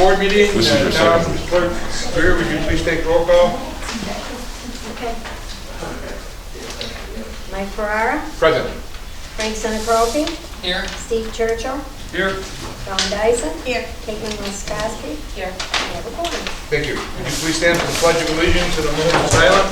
board meeting. Now, Clerk, Greer, would you please take roll call? Okay. Mike Ferrara, Present. Frank Seneca, Here. Steve Churchill, Here. Don Dyson, Here. Caitlin Moskowski, Here. and Evan Gordon. Thank you. Would you please stand for the Pledge of Allegiance and a moment of silence?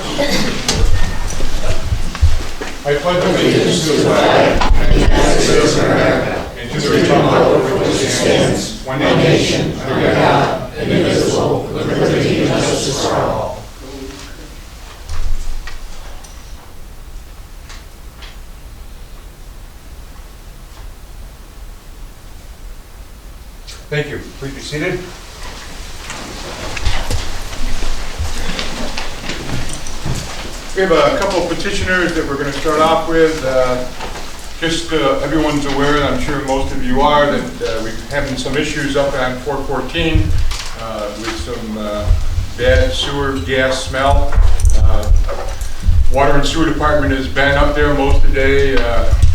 I pledge allegiance to the flag of the United States of America and to the republic for which it stands, one nation, under God, indivisible, with liberty and justice for all. Thank you. Please be seated. We have a couple of petitioners that we're going to start off with. Just everyone's aware, and I'm sure most of you are, that we're having some issues up on 414 with some bad sewer gas smell. Water and Sewer Department has been up there most of the day.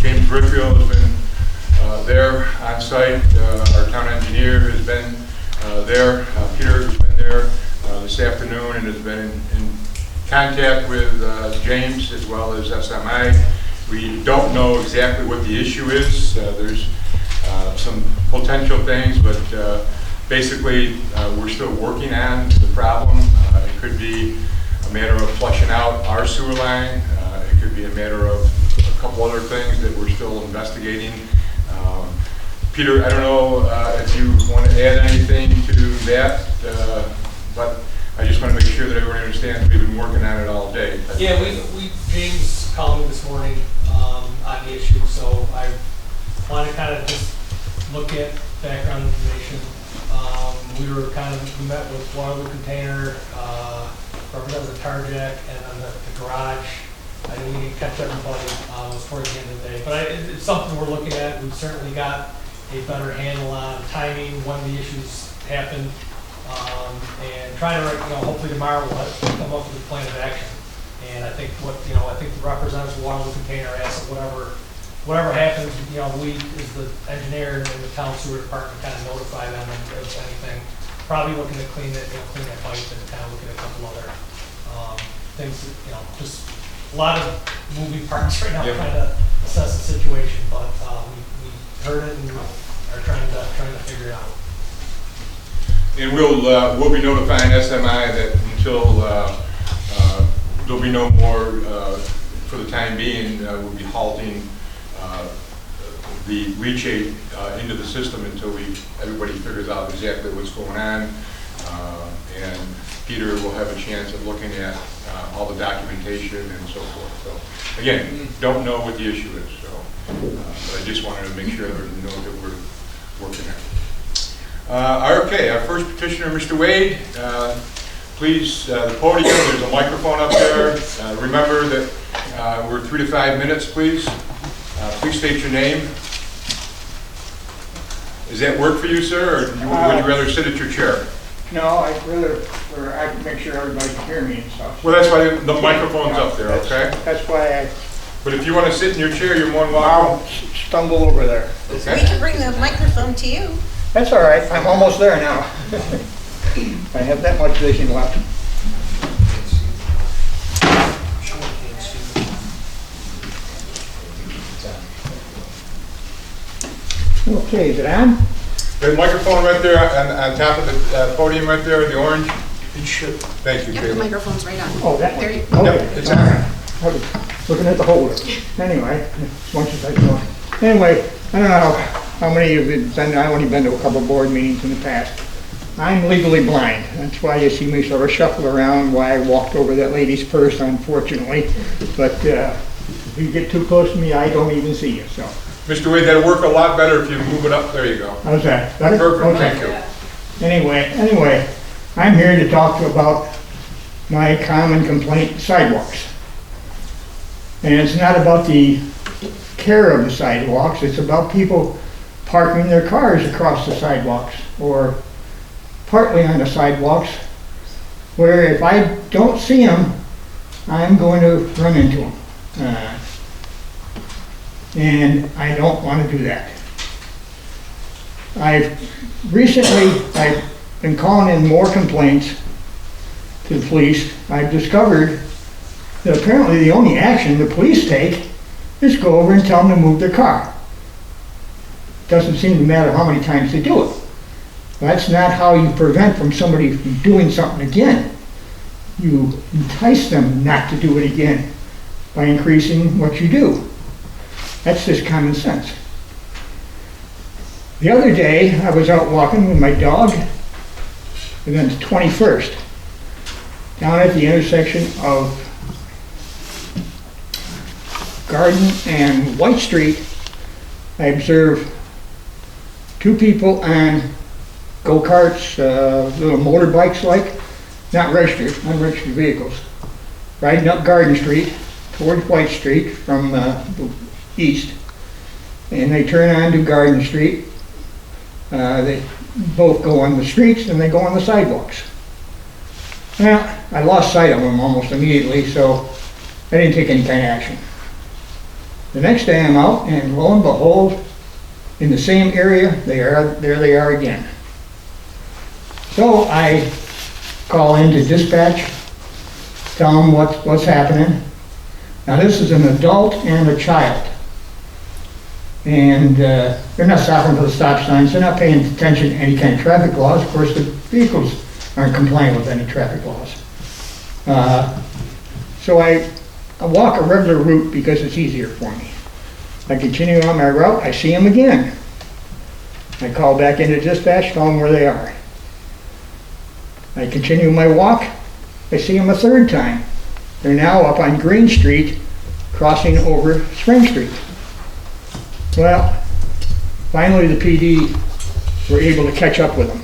James Britfield has been there on site. Our town engineer has been there. Peter has been there this afternoon and has been in contact with James as well as SMI. We don't know exactly what the issue is. There's some potential things, but basically we're still working on the problem. It could be a matter of flushing out our sewer line. It could be a matter of a couple other things that we're still investigating. Peter, I don't know if you want to add anything to that, but I just want to make sure that everyone understands we've been working on it all day. Yeah, James called me this morning on the issue, so I want to kind of just look at background information. We met with Waterloo Container, Representative Tarjack, and then the garage. I think we need to catch everybody. It was towards the end of the day, but it's something we're looking at. We've certainly got a better handle on timing, when the issues happened, and trying to, hopefully tomorrow we'll come up with a plan of action. And I think I think the representative of Waterloo Container asked that whatever happens, we as the engineer and the town sewer department kind of notify them of anything. Probably looking to clean that pipe and kind of looking at a couple other things. Just a lot of moving parts right now, trying to assess the situation. But we heard it and are trying to figure it out. And we'll be notifying SMI that until there'll be no more for the time being. We'll be halting the leachate into the system until everybody figures out exactly what's going on, and Peter will have a chance of looking at all the documentation and so forth. So again, don't know what the issue is. So, but I just wanted to make sure everyone knows that we're working on it. Okay, our first petitioner, Mr. Wade. Please, the podium, there's a microphone up there. Remember that we're 3 to 5 minutes, please. Please state your name. Does that work for you, sir, or would you rather sit at your chair? No, I'd rather, I can make sure everybody can hear me and stuff. Well, that's why the microphone's up there, okay? That's why But if you want to sit in your chair, you're more than welcome. I'll stumble over there. Okay. We can bring the microphone to you. That's all right, I'm almost there now. I have that much vision left. Okay, is it on? The microphone right there on top of the podium right there, the orange. It should. Thank you, Yep, the Caleb. microphone's right on. Oh, that There one. you Okay. Yep, it's on. I was looking at the holder. Anyway, as much as I can. Anyway, I don't know how many of you have been, I've only been to a couple board meetings in the past. I'm legally blind. That's why you see me sort of shuffle around, why I walked over that lady's purse, unfortunately. But if you get too close to me, I don't even see you, so. Mr. Wade, that'll work a lot better if you move it up. There you go. How's that? Better? Perfect, Okay. thank you. Anyway, I'm here to talk about my common complaint, sidewalks. And it's not about the care of the sidewalks, it's about people parking their cars across the sidewalks or partly on the sidewalks, where if I don't see them, I'm going to run into them. And I don't want to do that. I've in calling in more complaints to the police, I've discovered that apparently the only action the police take is go over and tell them to move their car. Doesn't seem to matter how many times they do it. That's not how you prevent from somebody from doing something again. You entice them not to do it again by increasing what you do. That's just common sense. The other day, I was out walking with my dog, and then the 21st, down at the intersection of Garden and White Street, I observed two people on go-karts, little motorbikes like, not registered, unregistered vehicles, riding up Garden Street towards White Street from the east, and they turn onto Garden Street. They both go on the streets and they go on the sidewalks. Well, I lost sight of them almost immediately, so I didn't take any kind of action. The next day I'm out, and lo and behold, in the same area, there they are again. So I call into dispatch, tell them what's happening. Now this is an adult and a child. And they're not stopping for the stop signs, they're not paying attention to any kind of traffic laws. Of course, the vehicles aren't complying with any traffic laws. So I walk a regular route because it's easier for me. I continue on my route, I see them again. I call back into dispatch, tell them where they are. I continue my walk, I see them a third time. They're now up on Green Street, crossing over Spring Street. Well, finally the PD were able to catch up with them.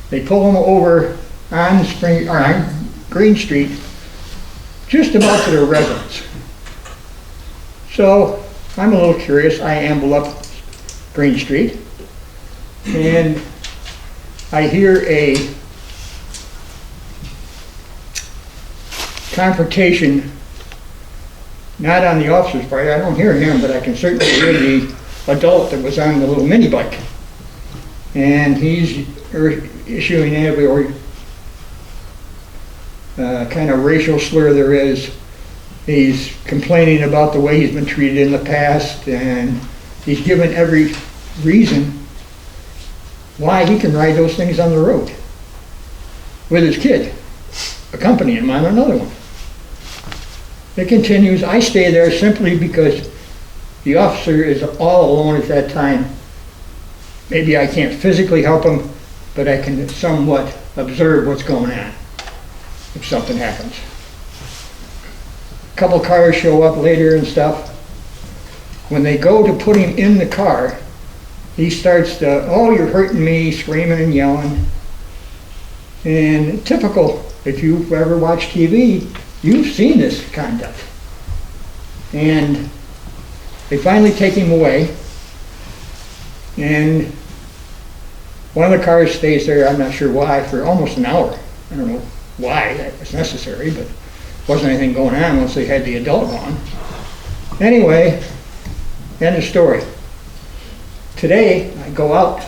They pull them over on Green Street, just about to their residence. So I'm a little curious. I amble up Green Street, and I hear a confrontation, not on the officer's part. I don't hear him, but I can certainly hear the adult that was on the little mini bike. And he's issuing every kind of racial slur there is. He's complaining about the way he's been treated in the past, and he's given every reason why he can ride those things on the road with his kid, accompanying him on another one. It continues. I stay there simply because the officer is all alone at that time. Maybe I can't physically help him, but I can somewhat observe what's going on if something happens. A couple cars show up later and stuff. When they go to put him in the car, he starts to, "Oh, you're hurting me," screaming and yelling. And typical, if you've ever watched TV, you've seen this conduct. And they finally take him away, and one of the cars stays there, I'm not sure why, for almost an hour. I don't know why that was necessary, but wasn't anything going on once they had the adult on. Anyway, end of story. Today, I go out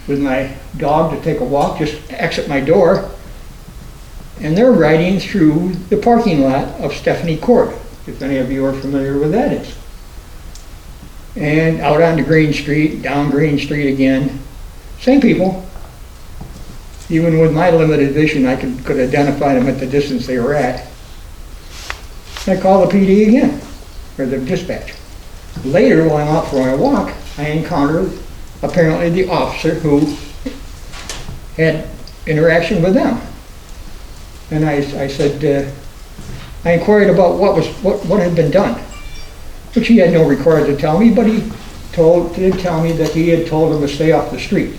with my dog to take a walk, just exit my door, and they're riding through the parking lot of Stephanie Court, if any of you are familiar with that is. And out onto Green Street, down Green Street again, same people. Even with my limited vision, I could identify them at the distance they were at. I call the PD again, or the dispatch. Later, while I'm out for my walk, I encountered apparently the officer who had interaction with them. And I said, I inquired about what had been done, which he had no record to tell me, but he did tell me that he had told them to stay off the street.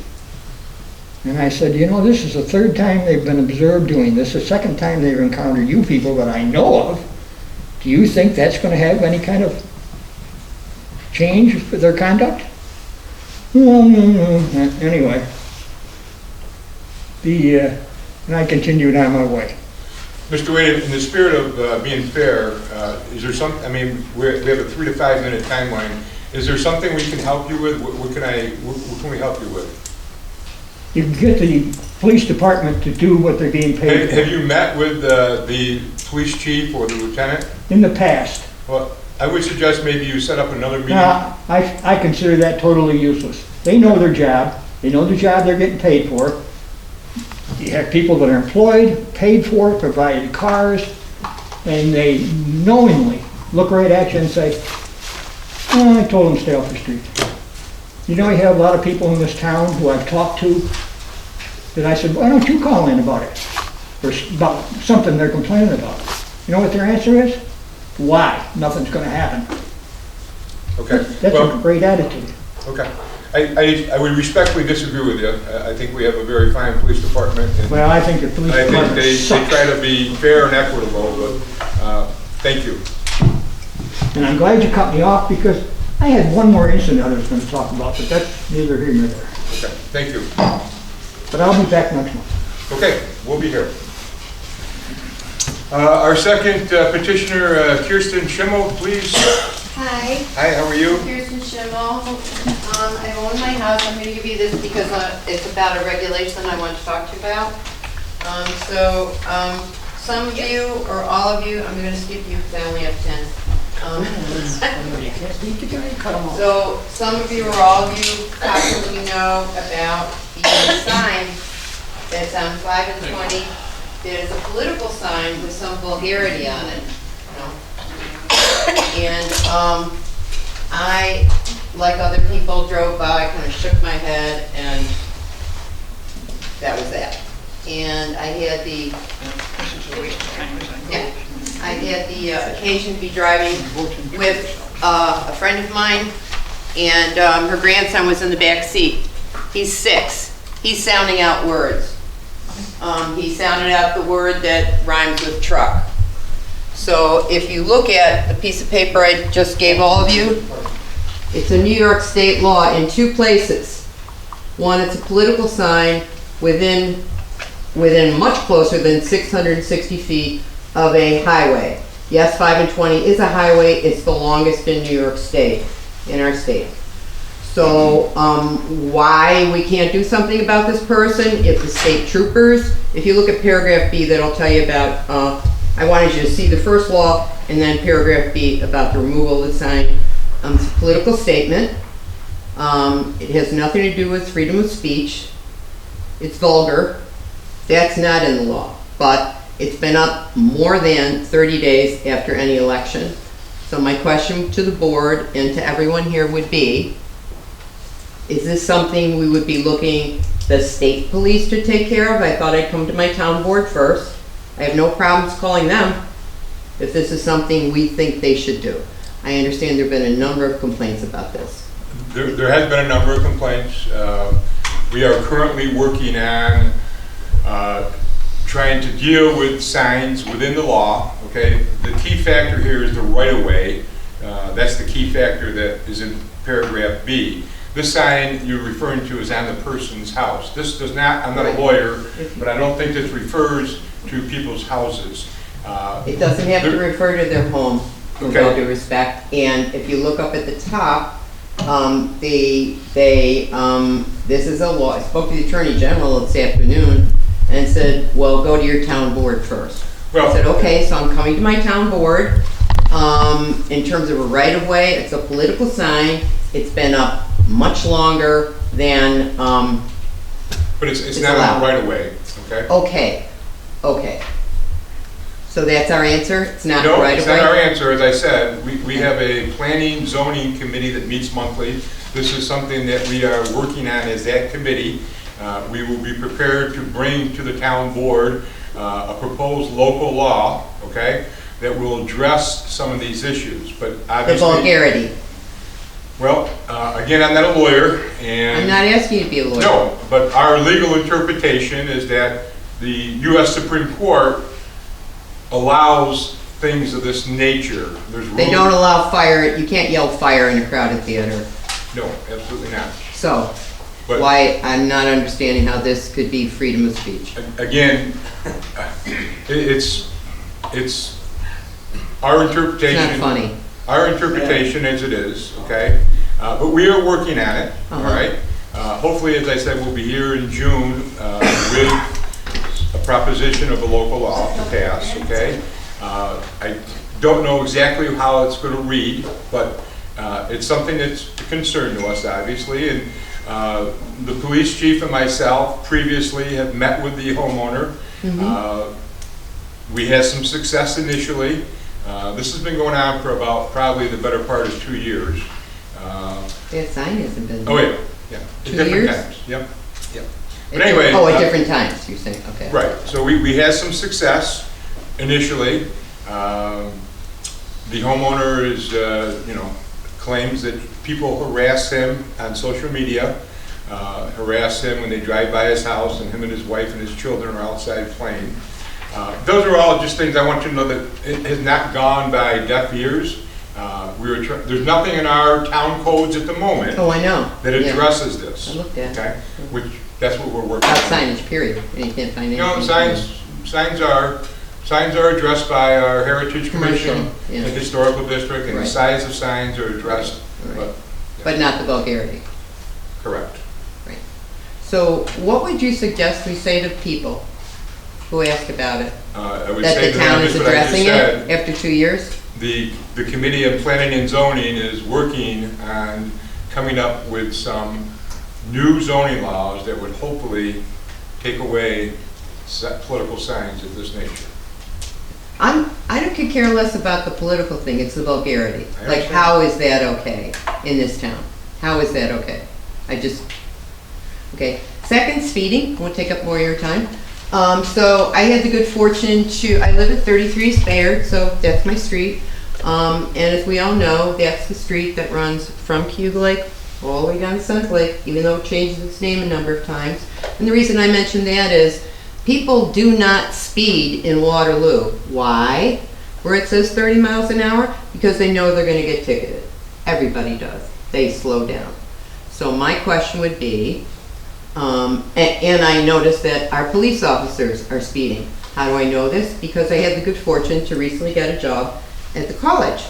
And I said, you know, this is the third time they've been observed doing this, the second time they've encountered you people that I know of. Do you think that's going to have any kind of change for their conduct? Anyway, and I continued on my way. Mr. Wade, in the spirit of being fair, is there some, I mean, we have a 3 to 5 minute timeline. Is there something we can help you with? What can we help you with? you can get the police department to do what they're being paid Have for. you met with the police chief or the lieutenant? In the past. Well, I would suggest maybe you set up another meeting. Now, I consider that totally useless. They know their job, they know the job they're getting paid for. You have people that are employed, paid for, provided cars, and they knowingly look right at you and say, oh, I told them to stay off the street. You know, you have a lot of people in this town who I've talked to that I said, why don't you call in about it? Or about something they're complaining about. You know what their answer is? Why? Nothing's gonna happen. Okay. That's Well, a great attitude. okay. I would respectfully disagree with you. I think we have a very fine police department. And Well, I think the police I think department they sucks. try to be fair and equitable, but thank you. And I'm glad you cut me off because I had one more incident I was gonna talk about, but that's neither here nor there. Okay, thank you. But I'll be back next month. Okay, we'll be here. Our second petitioner, Kirsten Schimmel, please. Hi, Hi, how are you? Kirsten Schimmel. I own my house. I'm going to give you this because it's about a regulation I want to talk to you about. Some of you, or all of you, I'm going to skip you because I only have 10. So some of you or all of you probably know about the sign that's on 5 and 20. There's a political sign with some vulgarity on it, you know. And I, like other people, drove by, kind of shook my head, and that was that. And I had the occasion to be driving with a friend of mine, and her grandson was in the back seat. He's 6. He's sounding out words. He sounded out the word that rhymes with truck. So if you look at the piece of paper I just gave all of you, it's a New York State law in 2 places. One, it's a political sign within much closer than 660 feet of a highway. Yes, 5 and 20 is a highway. It's the longest in New York State, in our state. So why we can't do something about this person? If the state troopers, if you look at paragraph B, that'll tell you about, I wanted you to see the first law, and then paragraph B about the removal of the sign. It's a political statement. It has nothing to do with freedom of speech. It's vulgar. That's not in the law, but it's been up more than 30 days after any election. So my question to the board and to everyone here would be, is this something we would be looking the state police to take care of? I thought I'd come to my town board first. I have no problems calling them if this is something we think they should do. I understand there have been a number of complaints about this. There has been a number of complaints. We are currently working on trying to deal with signs within the law, okay? The key factor here is the right-of-way. That's the key factor that is in paragraph B. This sign you're referring to is on the person's house. This does not, I'm not a lawyer, but I don't think this refers to people's houses. It doesn't have to refer to their home, with Okay. all due respect. And if you look up at the top, this is a law. I spoke to the Attorney General this afternoon and said, well, go to your town board first. Well, I said, okay, so I'm coming to my town board. In terms of a right-of-way, it's a political sign. It's been up much longer than, but it's not allowed. on the right-of-way, okay? Okay. So that's our answer? It's not No, right it's away? not our answer. As I said, we have a planning zoning committee that meets monthly. This is something that we are working on as that committee. We will be prepared to bring to the town board a proposed local law, okay, that will address some of these issues, but The obviously... vulgarity. Well, again, I'm not a lawyer, and... I'm not asking you to be a lawyer. No, but our legal interpretation is that the U.S. Supreme Court allows things of this nature. There's They don't allow fire, you can't yell fire in a crowded theater. No, absolutely not. So, But why, I'm not understanding how this could be freedom of speech. again, it's our It's interpretation. not funny. Our interpretation as it is, okay? But we are working on it, all Uh-huh. right? Hopefully, as I said, we'll be here in June with a proposition of a local law to pass, okay? I don't know exactly how it's going to read, but it's something that's a concern to us, obviously. And the police chief and myself previously have met with the homeowner. We had some success initially. This has been going on for about probably the better part of 2 years. That sign hasn't been. Oh, yeah, yeah. At 2 different years? times, yep, yep. But anyway. Oh, at different times, you're saying, okay. Right, so we had some success initially. The homeowner is, claims that people harass him on social media, harass him when they drive by his house, and him and his wife and his children are outside playing. Those are all just things I want you to know that it has not gone by deaf ears. There's nothing in our town codes at the moment Oh, I know. that Yeah. addresses this. I looked at it. Okay, which, that's what we're working About on. signage, period, and you can't find anything. No, signs are addressed by our Heritage Commission, Commercial, yeah. the Historical District, and the Right. size of signs are addressed, Right. but, But not the vulgarity. correct. Right. So what would you suggest we say to people who ask about it? I would That say the to them town is just what I just addressing said. it after 2 years? The Committee on Planning and Zoning is working on coming up with some new zoning laws that would hopefully take away political signs of this nature. I could care less about the political thing, it's the vulgarity. I Like, understand. how is that okay in this town? How is that okay? Okay. Second, speeding, won't take up more of your time. So I had the good fortune I live at 33 Bayard, so that's my street. And as we all know, that's the street that runs from Cube Lake all the way down to Suns Lake, even though it changes its name a number of times. And the reason I mention that is people do not speed in Waterloo. Why? Where it says 30 miles an hour? Because they know they're gonna get ticketed. Everybody does. They slow down. So my question would be, and I noticed that our police officers are speeding. How do I know this? Because I had the good fortune to recently get a job at the college.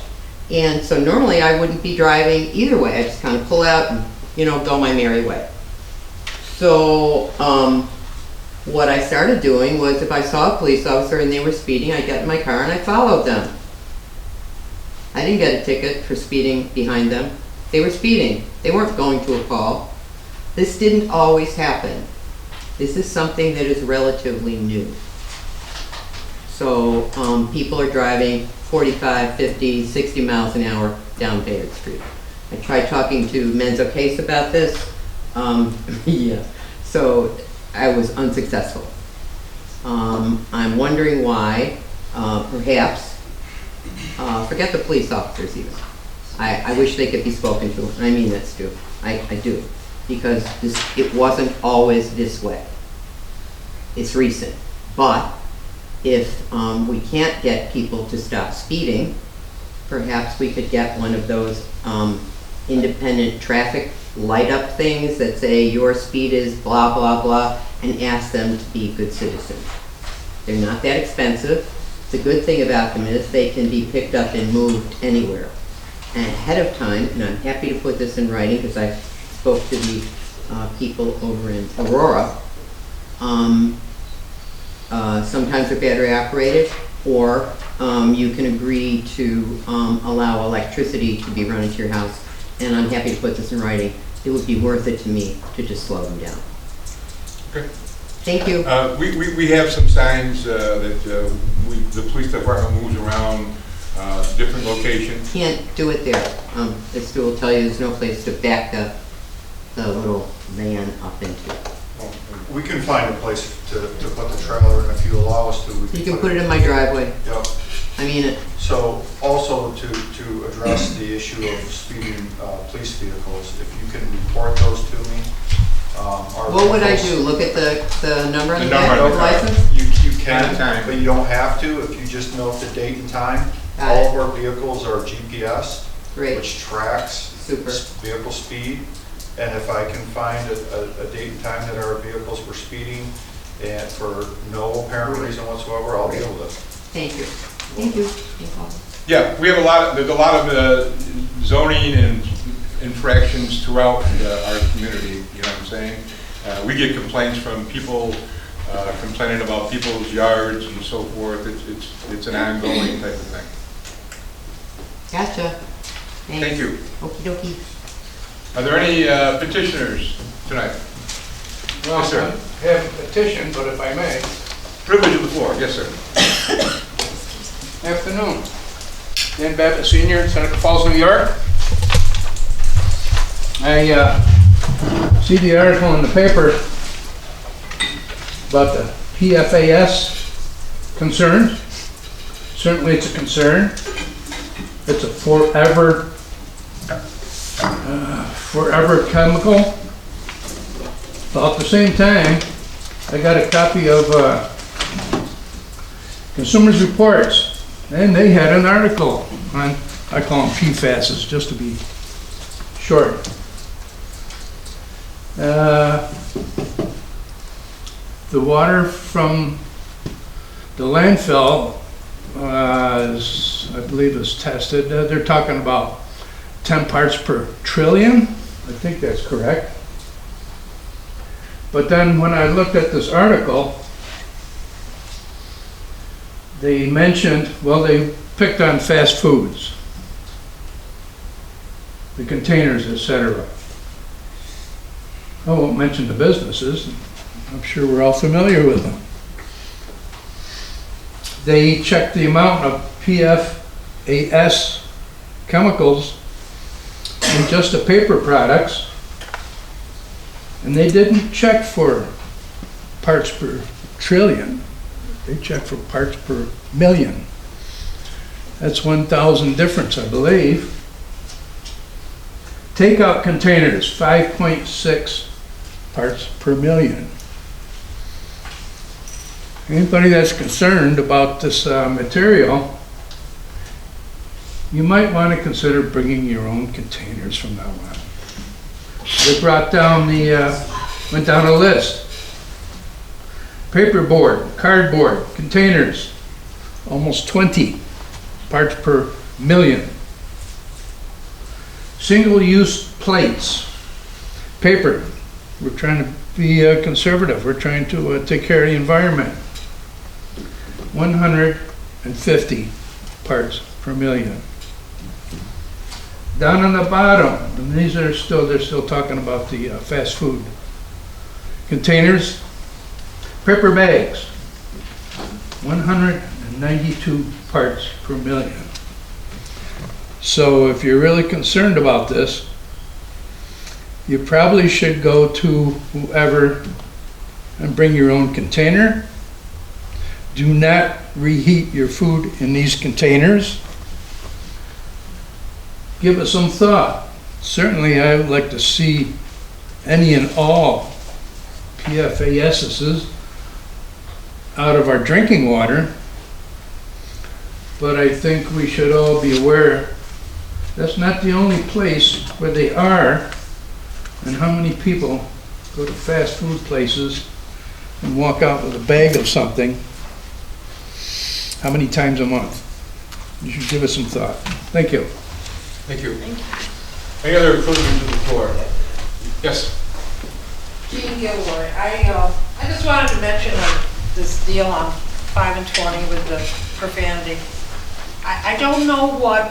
And so normally I wouldn't be driving either way. I just kind of pull out and, go my merry way. So, what I started doing was if I saw a police officer and they were speeding, I'd get in my car and I followed them. I didn't get a ticket for speeding behind them. They were speeding. They weren't going to a call. This didn't always happen. This is something that is relatively new. So people are driving 45, 50, 60 miles an hour down Bayard Street. I tried talking to Menzo Case about this. Yeah, so I was unsuccessful. I'm wondering why, perhaps, forget the police officers even. I wish they could be spoken to, and I mean that, Stu. I do. Because it wasn't always this way. It's recent. But if we can't get people to stop speeding, perhaps we could get one of those independent traffic light up things that say your speed is blah, blah, blah, and ask them to be good citizens. They're not that expensive. The good thing about them is they can be picked up and moved anywhere. And ahead of time, and I'm happy to put this in writing because I spoke to the people over in Aurora, sometimes they're battery operated, or you can agree to allow electricity to be run into your house. And I'm happy to put this in writing. It would be worth it to me to just slow them down. Okay. Thank you. We have some signs that the police department moves around different locations. Can't do it there. The Stu will tell you there's no place to back the little van up into. We can find a place to put the trailer in if you allow us to. You can put it in my driveway. Yep. I mean it. So also to address the issue of speeding police vehicles, if you can report those to me. What would I do? Look at the number on the back number of on the the car. license? You Time. can, but you don't have to if you just note the date and time. Got All it. of our vehicles are GPS, Great. which tracks Super. vehicle speed. And if I can find a date and time that our vehicles were speeding and for no apparent reason whatsoever, I'll deal with it. Thank you. Thank you. No problem. Yeah, we have there's a lot of zoning and infractions throughout our community, you know what I'm I'm saying? We get complaints from people complaining about people's yards and so forth. It's an ongoing type of thing. Gotcha. Thank you. Okey dokey. Are there any petitioners tonight? Well, Yes, sir. I have a petition, but if I may. Privilege of the floor, yes, sir. Afternoon. Dan Babbitt Senior, Seneca Falls, New York. I see the article in the paper about the PFAS concerns. Certainly it's a concern. It's a forever chemical. But at the same time, I got a copy of Consumers Reports, and they had an article on, I call them PFASs, just to be short. The water from the landfill I believe is tested. They're talking about 10 parts per trillion. I think that's correct. But then when I looked at this article, they mentioned, well, they picked on fast foods, the containers, etc. I won't mention the businesses. I'm sure we're all familiar with them. They checked the amount of PFAS chemicals in just the paper products, and they didn't check for parts per trillion. They checked for parts per million. That's 1,000 difference, I believe. Takeout containers, 5.6 parts per million. Anybody that's concerned about this material, you might want to consider bringing your own containers from now on. They brought down went down a list. Paperboard, cardboard, containers, almost 20 parts per million. Single-use plates, paper. We're trying to be conservative. We're trying to take care of the environment. 150 parts per million. Down on the bottom, and they're still talking about the fast food containers, paper bags, 192 parts per million. So if you're really concerned about this, you probably should go to whoever and bring your own container. Do not reheat your food in these containers. Give it some thought. Certainly I would like to see any and all PFASs out of our drinking water, but I think we should all be aware that's not the only place where they are, and how many people go to fast food places and walk out with a bag of something how many times a month. You should give it some thought. Thank you. Thank you. Any other privilege of the floor? Yes. Jean Gilroy, I just wanted to mention this deal on 5 and 20 with the profanity. I don't know what,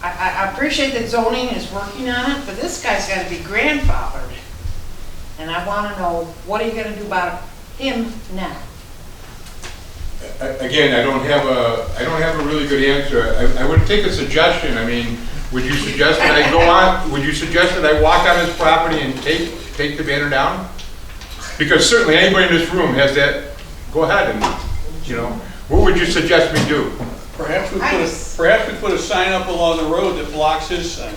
I appreciate that zoning is working on it, but this guy's got to be grandfathered. And I want to know, what are you going to do about him now? Again, I don't have a really good answer. I would take a suggestion. I mean, would you suggest that I go on, would you suggest that I walk on his property and take the banner down? Because certainly anybody in this room has that, go ahead and, you know, what would you suggest we do? Perhaps we put a sign up along the road that blocks his sign.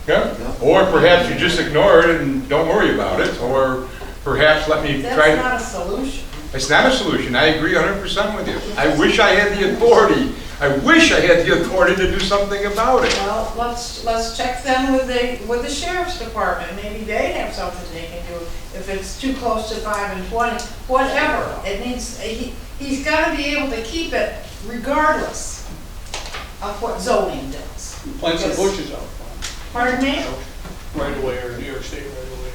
Yeah, or perhaps you just ignore it and don't worry about it, or perhaps let me try to... That's not a solution. It's not a solution. I agree 100% with you. I wish I had the authority. I wish I had the authority to do something about it. Well, let's check them with the sheriff's department. Maybe they have something they can do if it's too close to 5 and 20. Whatever. It needs. He's got to be able to keep it regardless of what zoning does. Plant some bushes out. Pardon me? right away or New York State right away.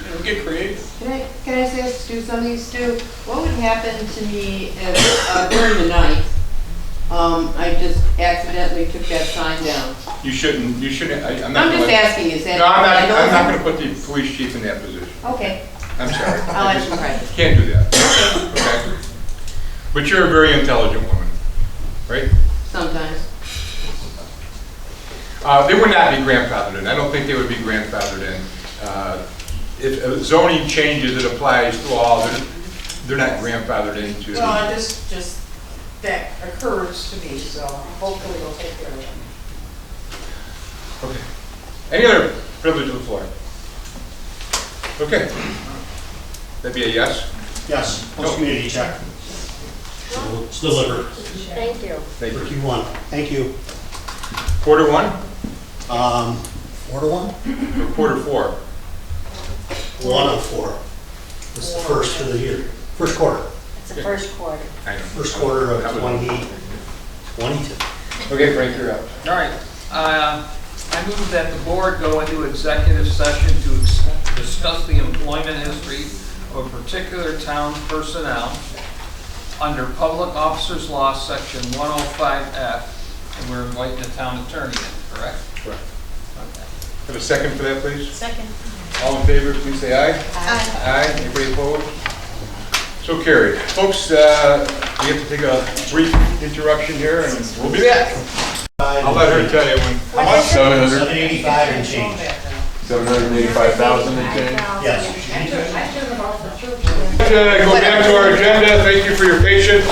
You know, get creative. Can I just do something, Stu? What would happen to me if, during the night, I just accidentally took that sign down? You shouldn't, I'm not I'm gonna just let- asking, is that? No, I'm I not gonna put the police chief in that position. Okay, I'm sorry. I'll I let just you try. Can't do that. Okay? But you're a very intelligent woman, right? Sometimes. They would not be grandfathered in. I don't think they would be grandfathered in. If zoning changes, it applies to all, they're not grandfathered into. Well, just that occurs to me, so hopefully we'll take care of it. Okay. Any other privilege of the floor? Okay. That'd be a yes? Yes, No. post-community check. It's delivered Thank you. Thank for you. Q1. Thank you. Quarter one 4 to 1? or quarter four? 1 of 4. It's the first of the year. First quarter. It's the first quarter. I know. First quarter of That was- 2022. Okay, Frank, you're up. All right. I move that the board go into executive session to discuss the employment history of a particular town personnel under Public Officers Law, Section 105F, and we're inviting the town attorney in, correct? Correct. Okay. Have a second for that, please? Second. All in favor, please say aye. Aye. Anybody opposed? So carried. Folks, we have to take a brief interruption here, and we'll be back. I'll let her tell you when. How much? 785 and change. 785,000 and change. Yes. Go back to our agenda. Thank you for your patience.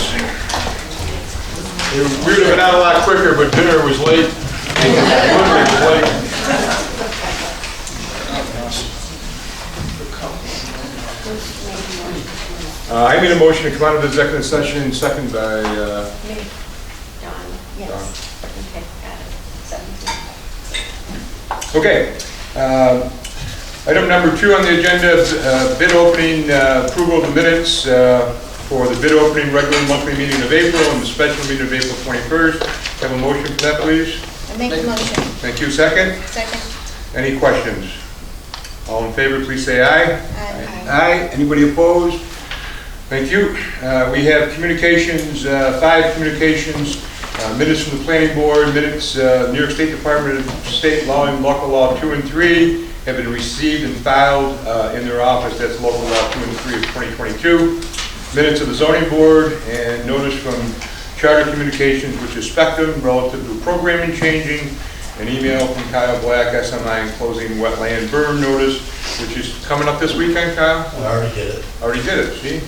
We would have been out a lot quicker, but dinner was late. Delivery was late. I made a motion to come out of the executive session, second by, Me. Dawn, yes. Okay, got it. 17. okay. Item number 2 on the agenda, bid opening, approval of the minutes for the bid opening regular monthly meeting of April and the special meeting of April 21st. Have a motion for that, please? I make the motion. Thank you. Second? Second. Any questions? All in favor, please say aye. Aye. Aye. Anybody opposed? Thank you. We have communications, 5 communications, minutes from the planning board, minutes, New York State Department of State Law and Local Law 2 and 3 have been received and filed in their office. That's Local Law 2 and 3 of 2022. Minutes of the zoning board and notice from Charter Communications, which is Spectrum, relative to programming changing. An email from Kyle Black, SMI, enclosing wetland berm notice, which is coming up this weekend, Kyle? I already did it. Already did it, see?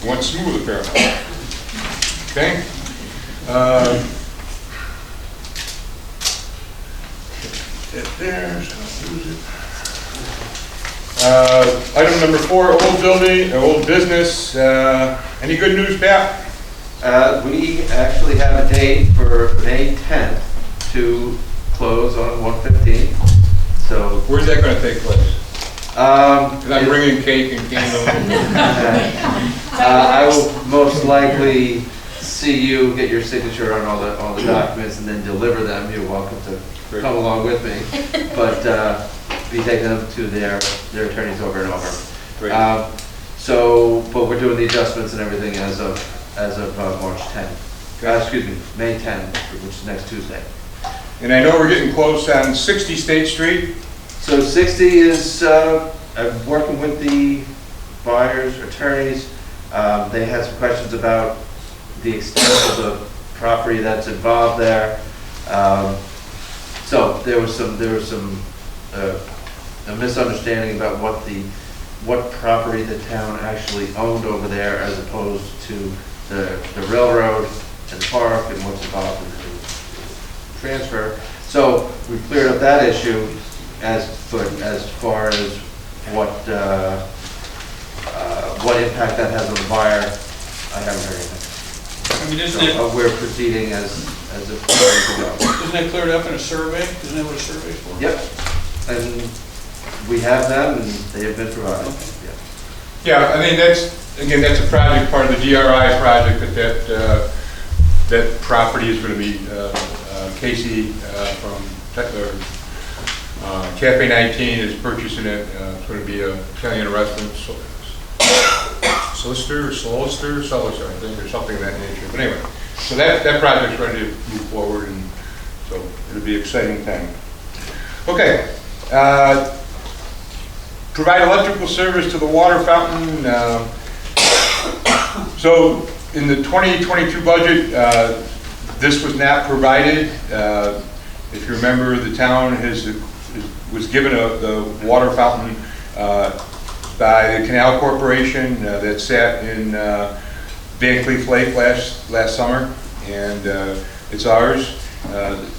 Went smooth apparently. Okay? Get there, so I'll lose it. Item number 4, old building, old business. Any good news, Pat? We actually have a date for May 10th to close on 115. So, Where's that gonna take place? Because I'm bringing cake and candles. I will most likely see you, get your signature on all the documents, and then deliver them. You're welcome to come along with me, but be taking them to their attorneys over and over. Great. But we're doing the adjustments and everything as of March 10th. Excuse me, May 10th, which is next Tuesday. And I know we're getting close on 60 State Street. So 60 is, I'm working with the buyers, attorneys. They had some questions about the extent of the property that's involved there. So there was some a misunderstanding about what property the town actually owned over there as opposed to the railroad and the park and what's involved in the transfer. So we cleared up that issue as far as what impact that has on the buyer. I haven't heard anything. I mean, isn't So it, we're proceeding as if we go. isn't that cleared up in a survey? Isn't that what a survey's for? Yep, and we have them and they have been provided. Yeah. Yeah, I mean, that's a project, part of the DRI project, that property is going to be, Casey from Cafe 19 is purchasing it. It's going to be a Italian restaurant, solicitor, I think, or something of that nature. But anyway, so that project's ready to move forward, and so it'll be an exciting time. Okay. Provide electrical service to the water fountain. So in the 2022 budget, this was not provided. If you remember, the town was given the water fountain by the Canal Corporation that sat in Van Cleef Lake last summer, and it's ours.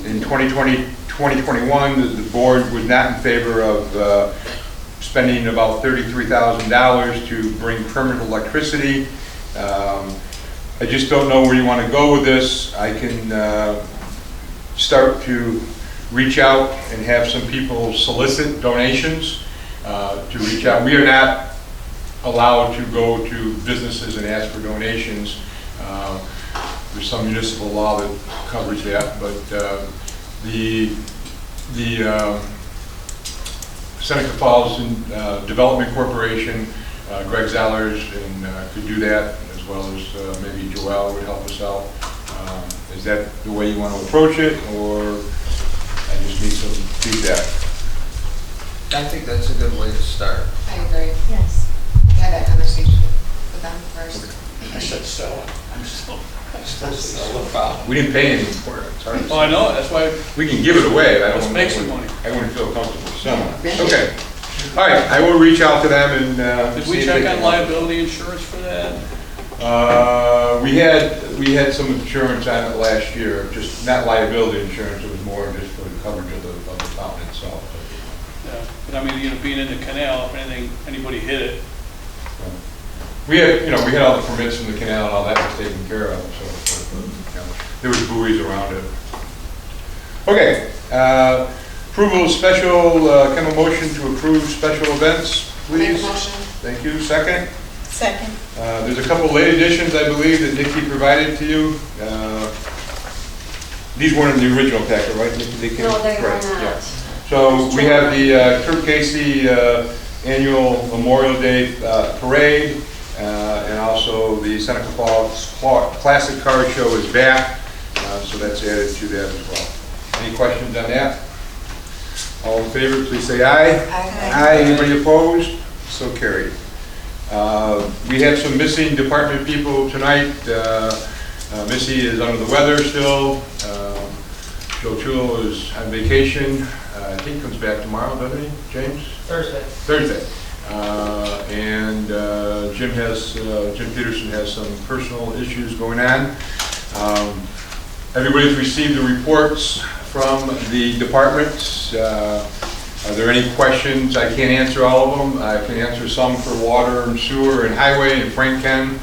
In 2021, the board was not in favor of spending about $33,000 to bring permanent electricity. I just don't know where you want to go with this. I can start to reach out and have some people solicit donations to reach out. We are not allowed to go to businesses and ask for donations. There's some municipal law that covers that, but the Seneca Falls Development Corporation, Greg Zellers, and could do that, as well as maybe Joelle would help us out. Is that the way you want to approach it, or I just need some feedback? I think that's a good way to start. I agree. Yes. Have that conversation with them first. I said sell it. I still sell it. We didn't pay anything for it. It's hard to Oh, I say. know, that's why, We can give it away, but I let's don't. make some money. I wouldn't feel comfortable selling it. Okay. All right, I will reach out to them and. Did see we if check they on can- liability insurance for that? We had some insurance on it last year, just not liability insurance, it was more just for the coverage of the fountain itself. Yeah, but I mean, being in the canal, if anybody hit it. We had all the permits from the canal and all that was taken care of, so there was buoys around it. Okay, approval of special, kind of motion to approve special events, please. Make a motion. Thank you. Second? Second. There's a couple late additions, I believe, that Nikki provided to you. These weren't in the original packet, right? Nikki? No, they were Right, not. yeah. So we have the Clerk Casey annual Memorial Day parade, and also the Seneca Falls Classic Car Show is back, so that's added to that as well. Any questions on that? All in favor, please say aye. Aye. Anybody opposed? So carried. We have some missing department people tonight. Missy is under the weather still. Joe Chulo is on vacation. I think comes back tomorrow, doesn't he, James? Thursday. And Jim Peterson has some personal issues going on. Everybody's received the reports from the departments. Are there any questions? I can't answer all of them. I can answer some for water and sewer and highway, and Frank can.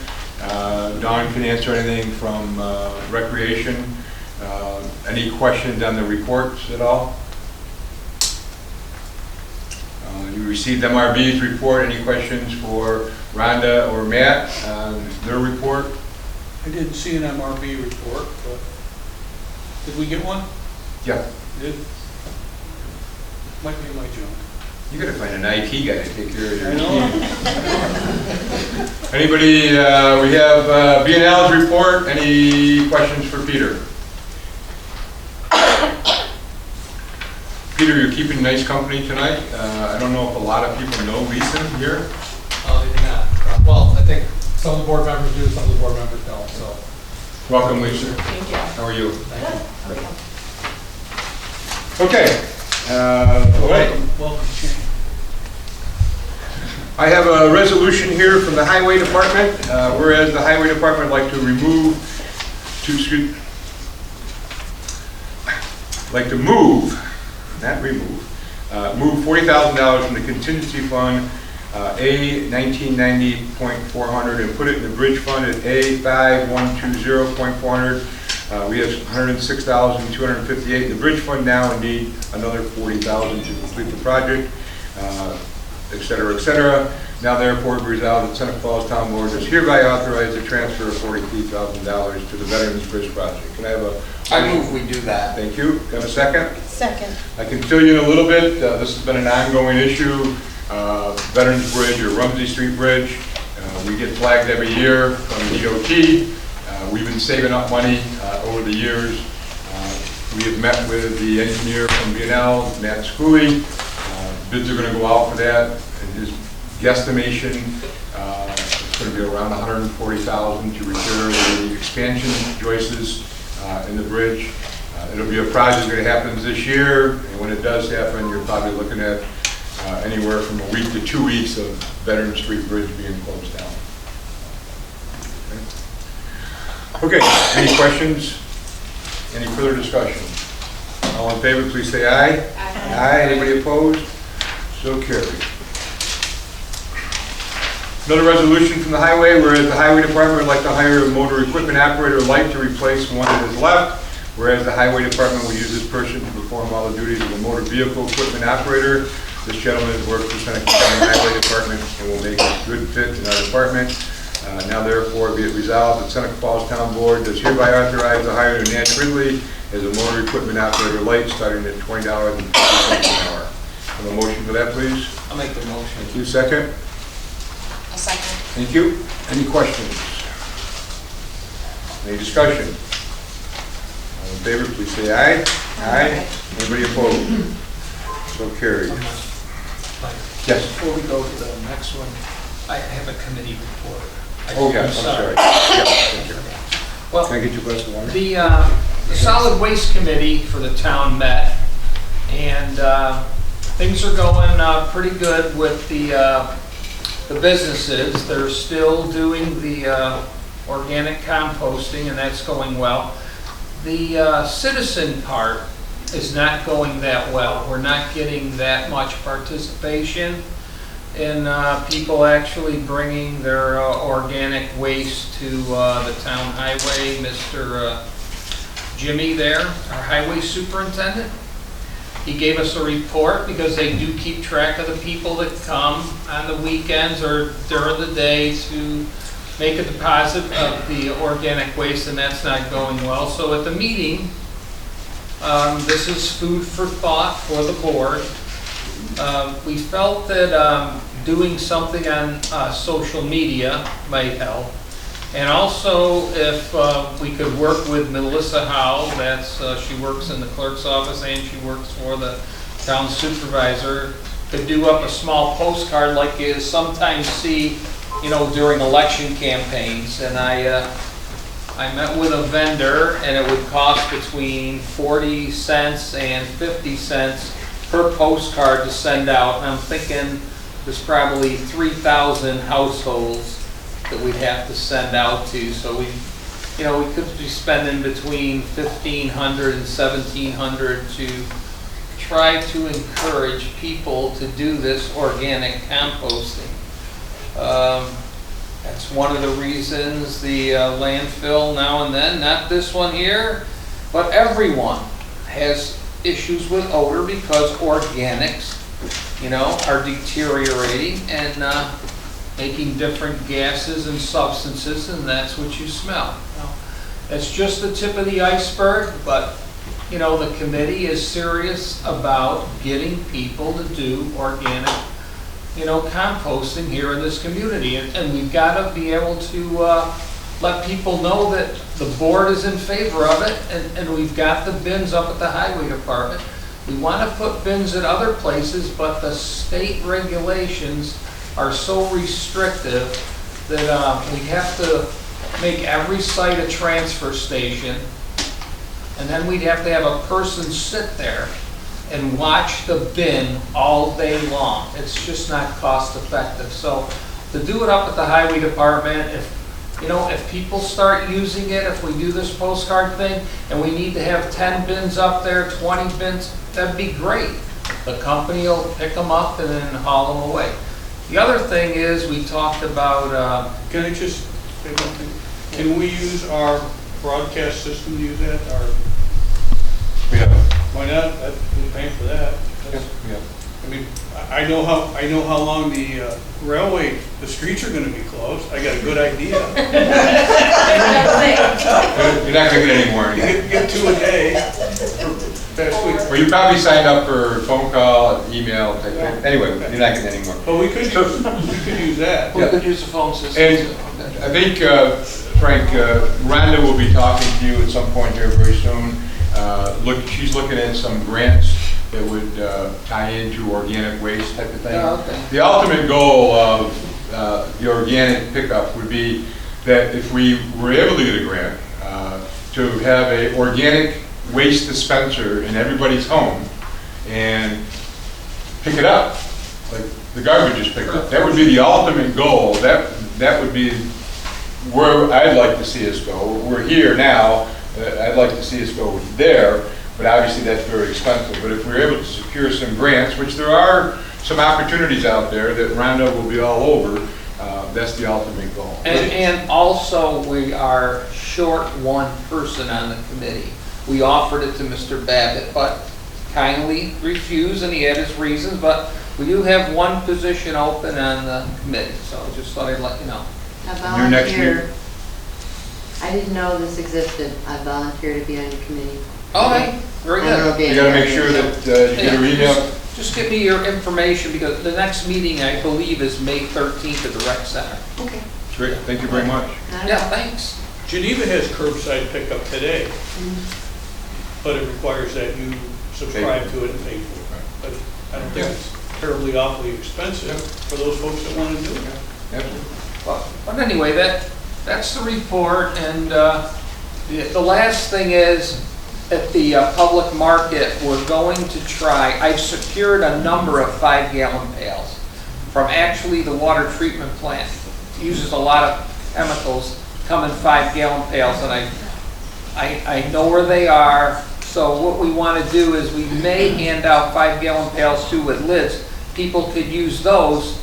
Don can answer anything from recreation. Any questions on the reports at all? You received MRB's report. Any questions for Rhonda or Matt on their report? I didn't see an MRB report, but did we get one? Yeah. Did? Might be in my junk. You gotta find an IT guy to take care of your I know. Anybody, we have B&L's report. Any questions for Peter? Peter, you're keeping nice company tonight. I don't know if a lot of people know Lisa here. They do not. Well, I think some of the board members do, some of the board members don't, so. Welcome, Lisa. Thank you. How are you? Good. Okay. All right. Welcome, Shane. I have a resolution here from the Highway Department. Whereas the Highway Department would like to move $40,000 from the contingency fund, A 1990.400, and put it in the bridge fund at A 5120.400. We have $106,258 in the bridge fund now and need another $40,000 to complete the project, et cetera, et cetera. Now therefore be resolved that Seneca Falls Town Board is hereby authorized to transfer $43,000 to the Veterans Bridge Project. Can I have a? I move we do that. Thank you. Can I have a second? Second. I can fill you in a little bit. This has been an ongoing issue. Veterans Bridge or Rumsey Street Bridge. We get flagged every year from the DOT. We've been saving up money over the years. We have met with the engineer from B&L, Matt Schooley. Bids are going to go out for that. And his guesstimation, it's going to be around $140,000 to repair the expansion joists in the bridge. It'll be a project that happens this year, and when it does happen, you're probably looking at anywhere from a week to 2 weeks of Veterans Street Bridge being closed down. Okay, any questions? Any further discussion? All in favor, please say aye. Aye. Aye. Anybody opposed? So carried. Another resolution from the highway, whereas the highway department would like to hire a motor equipment operator light to replace one that is left, whereas the highway department will use this person to perform all the duties of a motor vehicle equipment operator. This gentleman has worked for Seneca County Highway Department and will make a good fit in our department. Now therefore be it resolved that Seneca Falls Town Board does hereby authorize the hire of Nat Ridley as a motor equipment operator light starting at $20.50 an hour. Have a motion for that, please? I'll make the motion. Thank you. Second? A second. Thank you. Any questions? Any discussion? All in favor, please say aye. Aye. Anybody opposed? So carried. Yes. Before we go to the next one, I have a committee report. Oh, yes, I'm sorry. Yeah, thank you. Well, Can I get you a glass of water? the Solid Waste Committee for the town met, and things are going pretty good with the businesses. They're still doing the organic composting, and that's going well. The citizen part is not going that well. We're not getting that much participation in people actually bringing their organic waste to the town highway. Mr. Jimmy there, our highway superintendent, he gave us a report because they do keep track of the people that come on the weekends or during the day to make a deposit of the organic waste, and that's not going well. So at the meeting, this is food for thought for the board. We felt that doing something on social media might help. And also if we could work with Melissa Howell, she works in the clerk's office and she works for the town supervisor, could do up a small postcard like you sometimes see, during election campaigns. And I met with a vendor, and it would cost between 40 cents and 50 cents per postcard to send out. And I'm thinking there's probably 3,000 households that we'd have to send out to. So we could be spending between $1,500 and $1,700 to try to encourage people to do this organic composting. That's one of the reasons the landfill now and then, not this one here, but everyone has issues with odor because organics, are deteriorating and making different gases and substances, and that's what you smell. That's just the tip of the iceberg, but the committee is serious about getting people to do organic composting here in this community. And we've got to be able to let people know that the board is in favor of it, and we've got the bins up at the highway department. We want to put bins at other places, but the state regulations are so restrictive that we have to make every site a transfer station, and then we'd have to have a person sit there and watch the bin all day long. It's just not cost effective. So to do it up at the highway department, if people start using it, if we do this postcard thing, and we need to have 10 bins up there, 20 bins, that'd be great. The company will pick them up and then haul them away. The other thing is, we talked about... Can I just say one thing? Can we use our broadcast system to use that? We have. Why not? We're paying for that. Yeah. I mean, I know how long the railway, the streets are gonna be closed. I got a good idea. You're not gonna get any more. Get 2 a day. Well, you probably signed up for phone call, email, type thing. Anyway, you're not getting any more. But we could use that. We could use the phone system. And I think, Frank, Rhonda will be talking to you at some point here very soon. She's looking at some grants that would tie into organic waste type of thing. Oh, okay. The ultimate goal of the organic pickup would be that if we were able to get a grant, to have a organic waste dispenser in everybody's home and pick it up, like the garbage is picked up. That would be the ultimate goal. That would be where I'd like to see us go. We're here now. I'd like to see us go there, but obviously that's very expensive. But if we're able to secure some grants, which there are some opportunities out there that Rhonda will be all over, that's the ultimate goal. And also, we are short one person on the committee. We offered it to Mr. Babbitt, but kindly refused, and he had his reasons, but we do have one position open on the committee, so I just thought I'd let you know. I Your next volunteer. I didn't know this existed. I volunteer to be on your committee. Okay, very I don't know good. if You gotta make sure that you get her email. Just give me your information, because the next meeting, I believe, is May 13th at the rec center. Okay. Great, thank you very much. Yeah, thanks. Geneva has curbside pickup today, but it requires that you subscribe to it and pay for it. But I don't think it's terribly awfully expensive for those folks that want to do it. Absolutely. But anyway, that's the report, and the last thing is, at the public market, we're going to try, I've secured a number of 5-gallon pails from actually the water treatment plant. It uses a lot of chemicals, come in 5-gallon pails, and I know where they are. So what we want to do is we may hand out 5-gallon pails too with lids. People could use those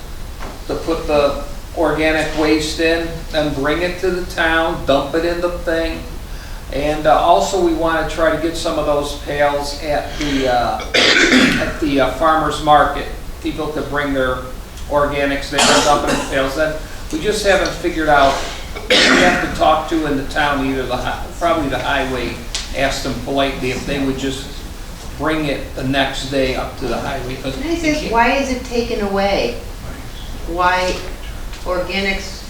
to put the organic waste in and bring it to the town, dump it in the thing. And also we want to try to get some of those pails at the farmer's market. People could bring their organics there and dump it in pails. Then we just haven't figured out, we have to talk to in the town, either probably the highway, ask them politely if they would just bring it the next day up to the highway. Can I say, why is it taken away? Why organics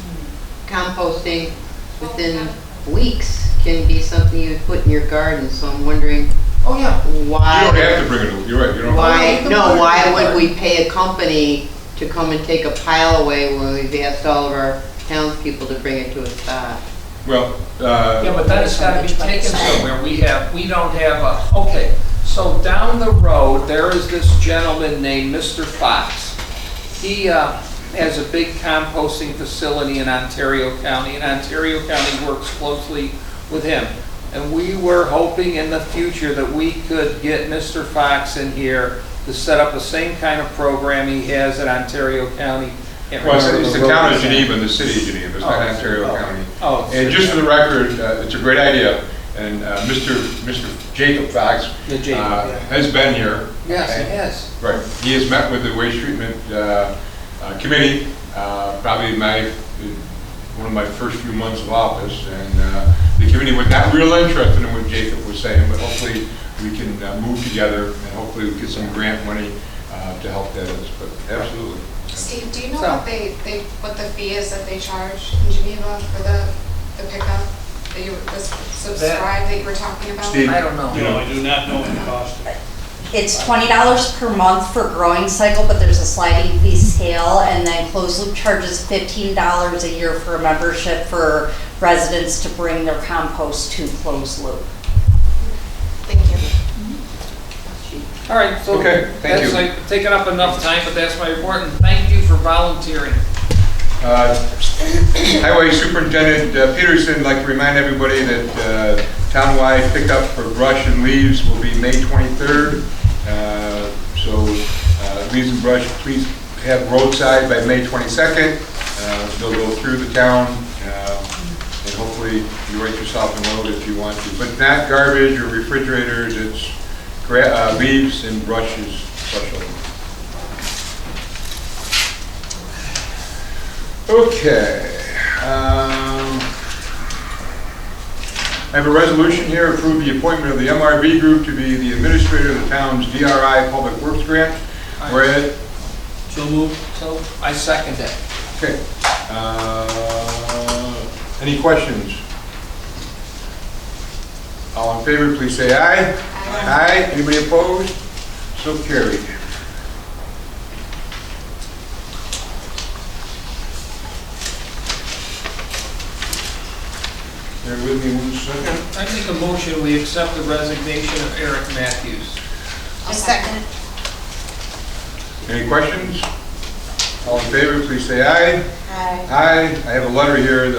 composting within weeks can be something you would put in your garden? So I'm wondering, oh yeah, why? You don't have to bring it, you're right, you don't. Why would we pay a company to come and take a pile away when we've asked all of our townspeople to bring it to a spot? Well, yeah, but then it's got to be taken somewhere. We don't have okay, so down the road, there is this gentleman named Mr. Fox. He has a big composting facility in Ontario County, and Ontario County works closely with him. And we were hoping in the future that we could get Mr. Fox in here to set up the same kind of program he has at Ontario County. well, it's the town of Geneva, the city of Geneva, it's not Ontario County. And just for the record, it's a great idea, and Mr. Jacob Fox has been here. Yes, he has. Right, he has met with the waste treatment committee, probably one of my first few months of office, and the committee was not real interested in what Jacob was saying, but hopefully we can move together and hopefully we get some grant money to help that. But absolutely. Steve, do you know what the fee is that they charge in Geneva for the pickup that you subscribe that you were talking about? Steve, I don't know. No, I do not know what the cost is. It's $20 per month for growing cycle, but there's a sliding fee scale, and then closed loop charges $15 a year for a membership for residents to bring their compost to closed loop. Thank you. All right, so okay, thank you. I've taken up enough time, but that's my report, and thank you for volunteering. Highway Superintendent Peterson would like to remind everybody that townwide pickup for brush and leaves will be May 23rd. So leaves and brush, please have roadside by May 22nd. They'll go through the town, and hopefully you write yourself a note if you want to. But not garbage or refrigerators, it's leaves and brushes special. Okay. I have a resolution here, approve the appointment of the MRV Group to be the administrator of the town's DRI Public Works Grant. Whereas, So moved. So, I second it. okay. Any questions? All in favor, please say aye. Aye. Anybody opposed? So carried. Bear with me 1 second. I make a motion, we accept the resignation of Eric Matthews. I'll second it. Any questions? All in favor, please say aye. Aye. Aye. I have a letter here.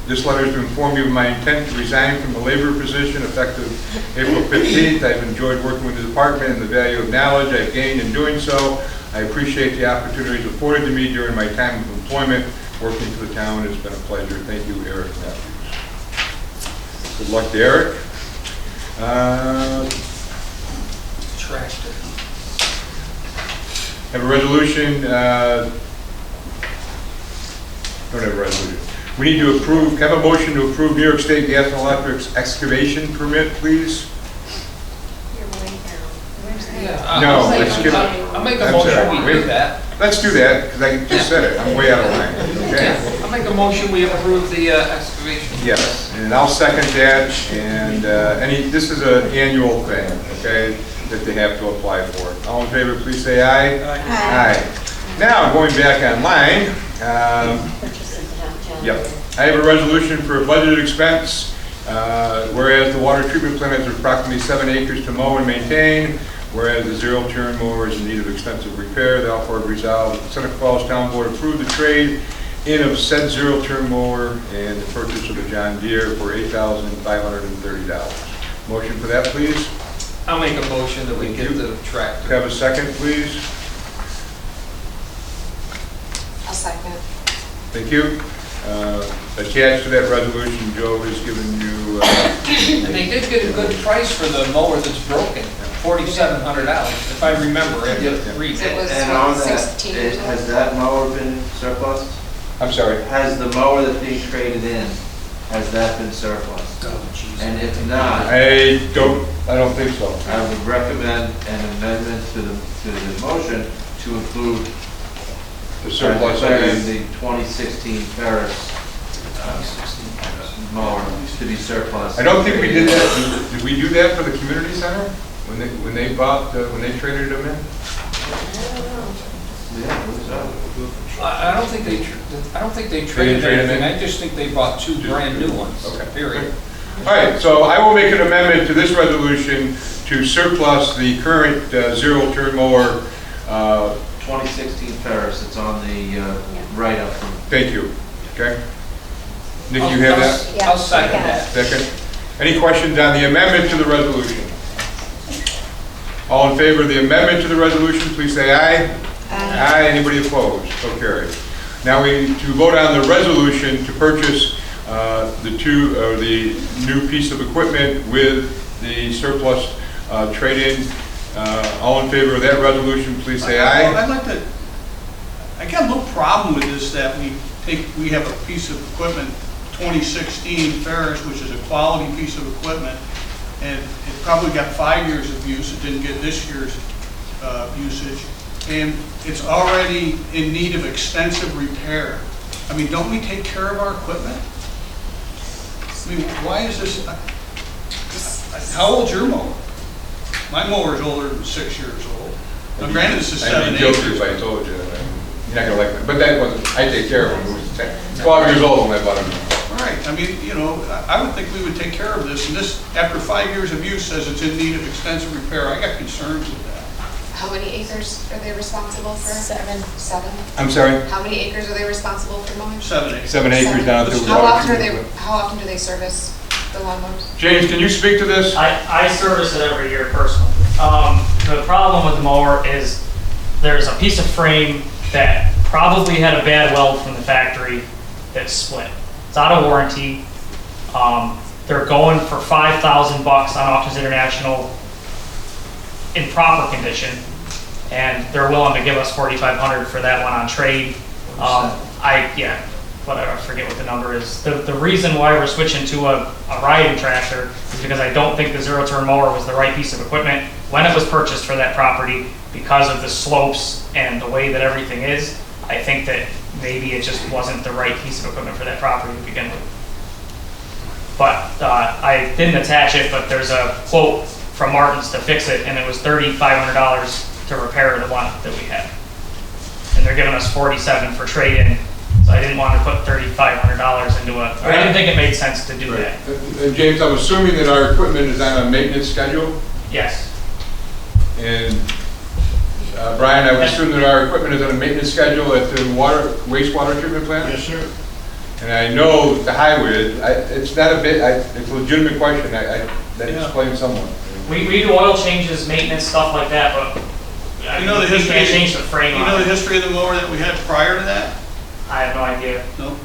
This letter is to inform you of my intent to resign from the labor position effective April 15th. I've enjoyed working with the department and the value of knowledge I've gained in doing so. I appreciate the opportunities afforded to me during my time of employment. Working for the town has been a pleasure. Thank you, Eric Matthews. Good luck to Eric. Tractor. Have a resolution, don't have a resolution. We need to approve, have a motion to approve New York State Gas and Electric's excavation permit, please. You're way down. Where's that? Yeah. No, I'll make- let's skip it. I'll make a I'm motion, sorry. we Wait. do that. Let's do that, because I just said it, I'm way out of line, okay? I'll make a motion, we approve the excavation. Yes, and I'll second that, and this is an annual thing, okay, that they have to apply for. All in favor, please say aye. Aye. Now, going back online, Purchasing John yep. Deere. I have a resolution for a budgeted expense, whereas the water treatment plant has approximately 7 acres to mow and maintain, whereas the zero-turn mower is in need of extensive repair, therefore resolved that the Seneca Falls Town Board approve the trade in of said zero-turn mower and the purchase of a John Deere for $8,530. Motion for that, please. I'll make a motion that we get the tractor. Have a second, please. I'll second. Thank you. Attached to that resolution, Joe has given you, And they did get a good price for the mower that's broken, $4,700, if I remember it. Read It was And on that, 16 years old. has that mower been surplus? I'm sorry. Has the mower that's being traded in, has that been surplus? Oh, jeez. And if not, I don't think so. I would recommend an amendment to the motion to include The surplus declaring is, the 2016 Ferris mower to be surplus. I don't think we did that. Did we do that for the community center? When they bought, when they traded them in? Yeah, it was, I don't think they traded trade 'em in? anything, I just think they bought two brand new ones, Okay. period. All right, so I will make an amendment to this resolution to surplus the current zero-turn mower. 2016 Ferris, it's on the write-up from. Thank you. Okay? Nick, you have that? I'll second that. Second. Any questions on the amendment to the resolution? All in favor of the amendment to the resolution, please say aye. Aye. Anybody opposed? So carried. Now we need to vote on the resolution to purchase the new piece of equipment with the surplus trade-in. All in favor of that resolution, please say aye. I'd like to, I got a little problem with this, that we have a piece of equipment, 2016 Ferris, which is a quality piece of equipment, and it probably got 5 years of use, it didn't get this year's usage, and it's already in need of extensive repair. I mean, don't we take care of our equipment? I mean, why is this, how old's your mower? My mower is older than 6 years old. Now granted, this is 7 I'd be guilty acres. if I told you that. You're not gonna like it, but that wasn't, I take care of them. It was 12 years old when I bought them. Right, I mean, you know, I would think we would take care of this, and this, after 5 years of use, says it's in need of extensive repair. I got concerns with that. How many acres are they responsible for? 7. 7? I'm sorry? How many acres are they responsible for mowing? 7 acres. 7 acres down to. How often do they service the lawnmowers? James, can you speak to this? I service it every year personally. The problem with the mower is there's a piece of frame that probably had a bad weld from the factory that's split. It's out of warranty. They're going for $5,000 on Auctions International in proper condition, and they're willing to give us $4,500 for that one on trade. whatever, I forget what the number is. The reason why we're switching to a riding tractor is because I don't think the zero-turn mower was the right piece of equipment when it was purchased for that property because of the slopes and the way that everything is. I think that maybe it just wasn't the right piece of equipment for that property to begin with. But I didn't attach it, but there's a quote from Martin's to fix it, and it was $3,500 to repair the one that we had. And they're giving us $47,000 for trade-in, so I didn't want to put $3,500 into I didn't think it made sense to do that. And James, I'm assuming that our equipment is on a maintenance schedule? Yes. And Brian, I would assume that our equipment is on a maintenance schedule at the wastewater treatment plant? Yes, sir. And I know the highway, it's not a bit, it's a legitimate question, that explains somewhat. We do oil changes, maintenance, stuff like that, but You know the we history. can't change the frame You on know the it. history of the mower that we had prior to that? I have no idea. No.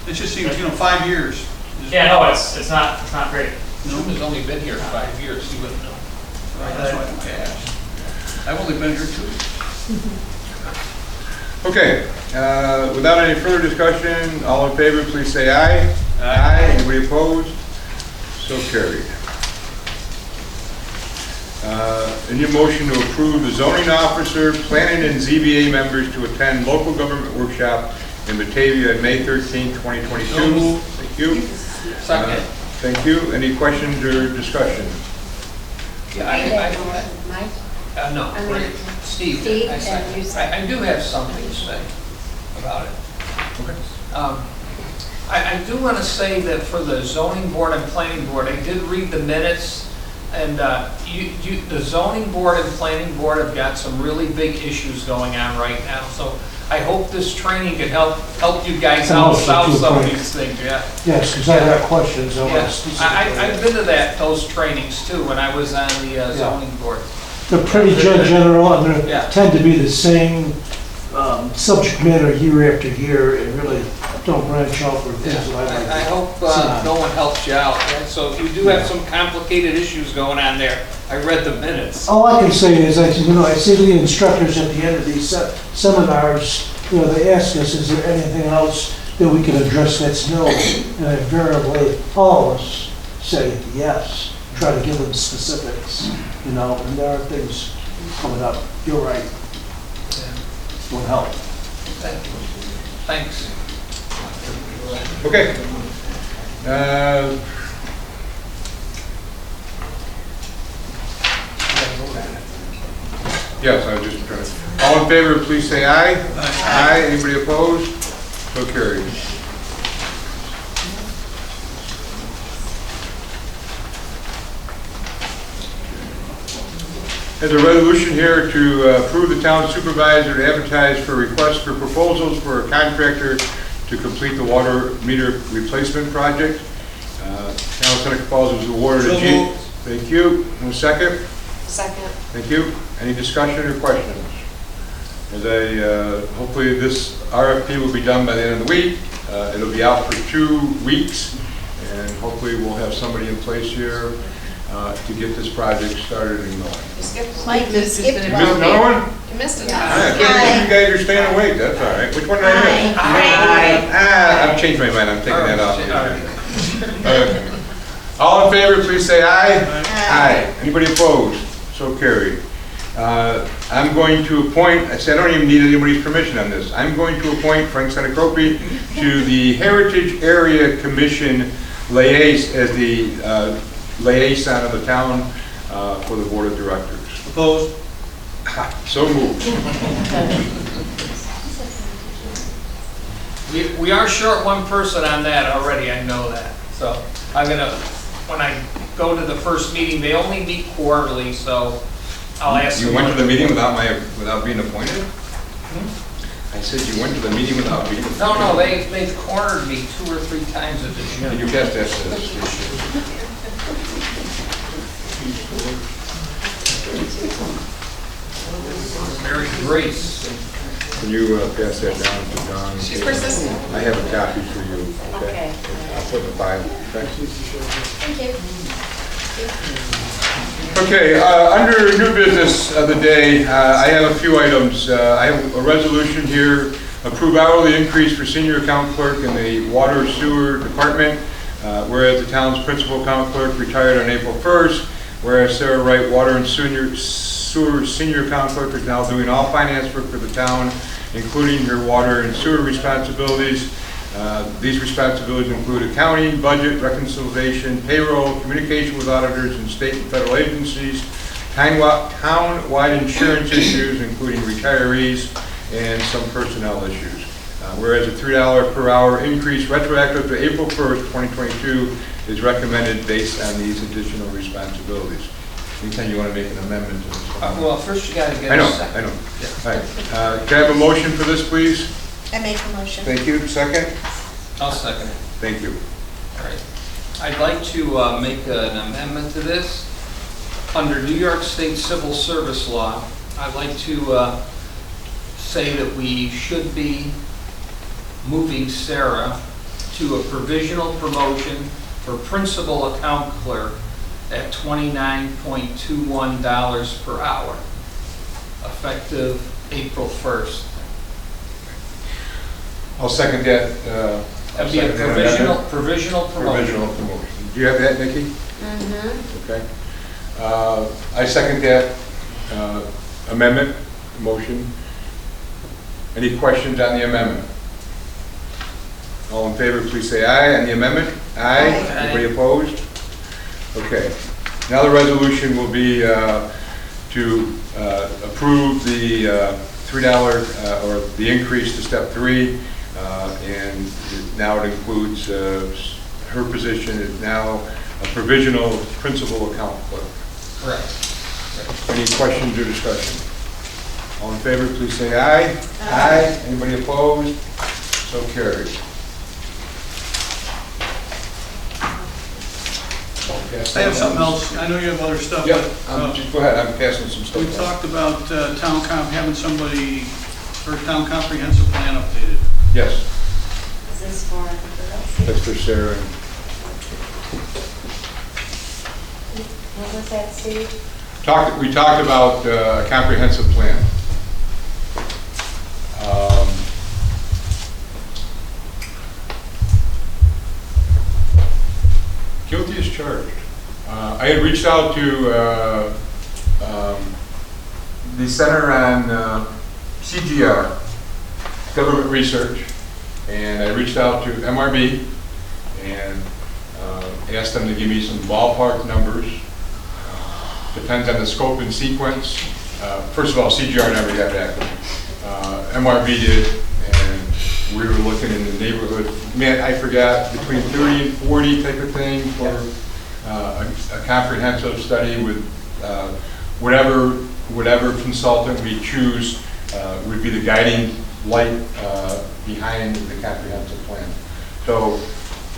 It just seems, 5 years. Yeah, no, it's not great. Jim has only been here 5 years, he wouldn't know. Right, that's why I asked. I've only been here 2 years. Okay, without any further discussion, all in favor, please say aye. Aye. Anybody opposed? So carried. Any motion to approve the zoning officer, planning and ZBA members to attend local government workshop in Batavia on May 13, 2022. So moved. Thank you. Second. Thank you. Any questions or discussion? Yeah, Mike? no, I mean, right. Steve, Steve, I and you second. I do have something to say about it. Okay. I do want to say that for the zoning board and planning board, I did read the minutes, and the zoning board and planning board have got some really big issues going on right now, so I hope this training can help you guys out solve some of these things, yeah. Yes, because I have questions. I've been to those trainings too, when I was on the zoning board. They're pretty general, and they Yeah. tend to be the same subject matter year after year, and really don't branch off or things that I like. I hope no one helps you out. Right? So if you do have some complicated issues going on there, I read the minutes. All I can say is, I see the instructors at the end of these seminars, they ask us, is there anything else that we can address that's new? And invariably, all of us say yes, try to give them specifics, and there are things coming up. You're right. Would help. Thank you. Thanks. Okay. Yes, I was just trying to. All in favor, please say aye. Aye. Anybody opposed? So carried. There's a resolution here to approve the town supervisor to advertise for requests for proposals for a contractor to complete the water meter replacement project. Town of Seneca Falls was awarded a G. Thank you. No second? Second. Thank you. Any discussion or questions? Hopefully this RFP will be done by the end of the week. It'll be out for 2 weeks, and hopefully we'll have somebody in place here to get this project started and going. You skipped one. Mike, you skipped You missed another one? You missed it. You guys are staying awake, that's all right. Which one did I miss? I've changed my mind, I'm taking that off. Okay. All in favor, please say aye. Aye. Anybody opposed? So carried. I'm going to appoint, I said I don't even need anybody's permission on this. I'm going to appoint Frank Senecropi to the Heritage Area Commission as the liaison of the town for the board of directors. Opposed? So moved. We are short one person on that already, I know that. So when I go to the first meeting, they only meet quarterly, so I'll ask. You went to the meeting without being appointed? I said you went to the meeting without being appointed? No, they've cornered me 2 or 3 times at this year. Can you pass that to this? Mary Grace. Can you pass that down to Don? She's persistent. I have a copy for you. Okay. I'll put the file. Thank you. Okay, under new business of the day, I have a few items. I have a resolution here Approve hourly increase for senior account clerk in the water sewer department. Whereas the town's principal account clerk retired on April 1st, whereas Sarah Wright, water and sewer senior account clerk, is now doing all finance work for the town, including her water and sewer responsibilities. These responsibilities include accounting, budget, reconciliation, payroll, communication with auditors and state and federal agencies, town-wide insurance issues, including retirees, and some personnel issues. Whereas a $3 per hour increase retroactive to April 1st, 2022 is recommended based on these additional responsibilities. Anytime you want to make an amendment to this. Well, first you gotta get I a know, second. I know. All right. Can I have a motion for this, please? I make a motion. Thank you. Second? I'll second it. Thank you. All right. I'd like to make an amendment to this. Under New York State Civil Service Law, I'd like to say that we should be moving Sarah to a provisional promotion for principal account clerk at $29.21 per hour, effective April 1st. I'll second that. That'd be a provisional promotion. Provisional promotion. Do you have that, Nikki? Mm-hmm. Okay. I second that amendment, motion. Any questions on the amendment? All in favor, please say aye on the amendment. Aye. Aye. Anybody opposed? Okay. Now the resolution will be to approve the $3 or the increase to step 3, and now it includes her position is now a provisional principal account clerk. Correct. Any questions or discussion? All in favor, please say aye. Aye. Anybody opposed? So carried. I have something else. I know you have other stuff, Yep, but just go ahead, I'm passing some stuff. we talked about having somebody, for town comprehensive plan updated. Yes, Is this for the girls? that's for Sarah. What was that, Steve? We talked about a comprehensive plan. Guilty as charged. I had reached out to the Center on CGR, Government Research, and I reached out to MRB and asked them to give me some ballpark numbers. Depends on the scope and sequence. First of all, CGR never got back to me. MRB did, and we were looking in the neighborhood. Man, I forgot, between 30 and 40 type of thing for a comprehensive study with whatever consultant we choose would be the guiding light behind the comprehensive plan. So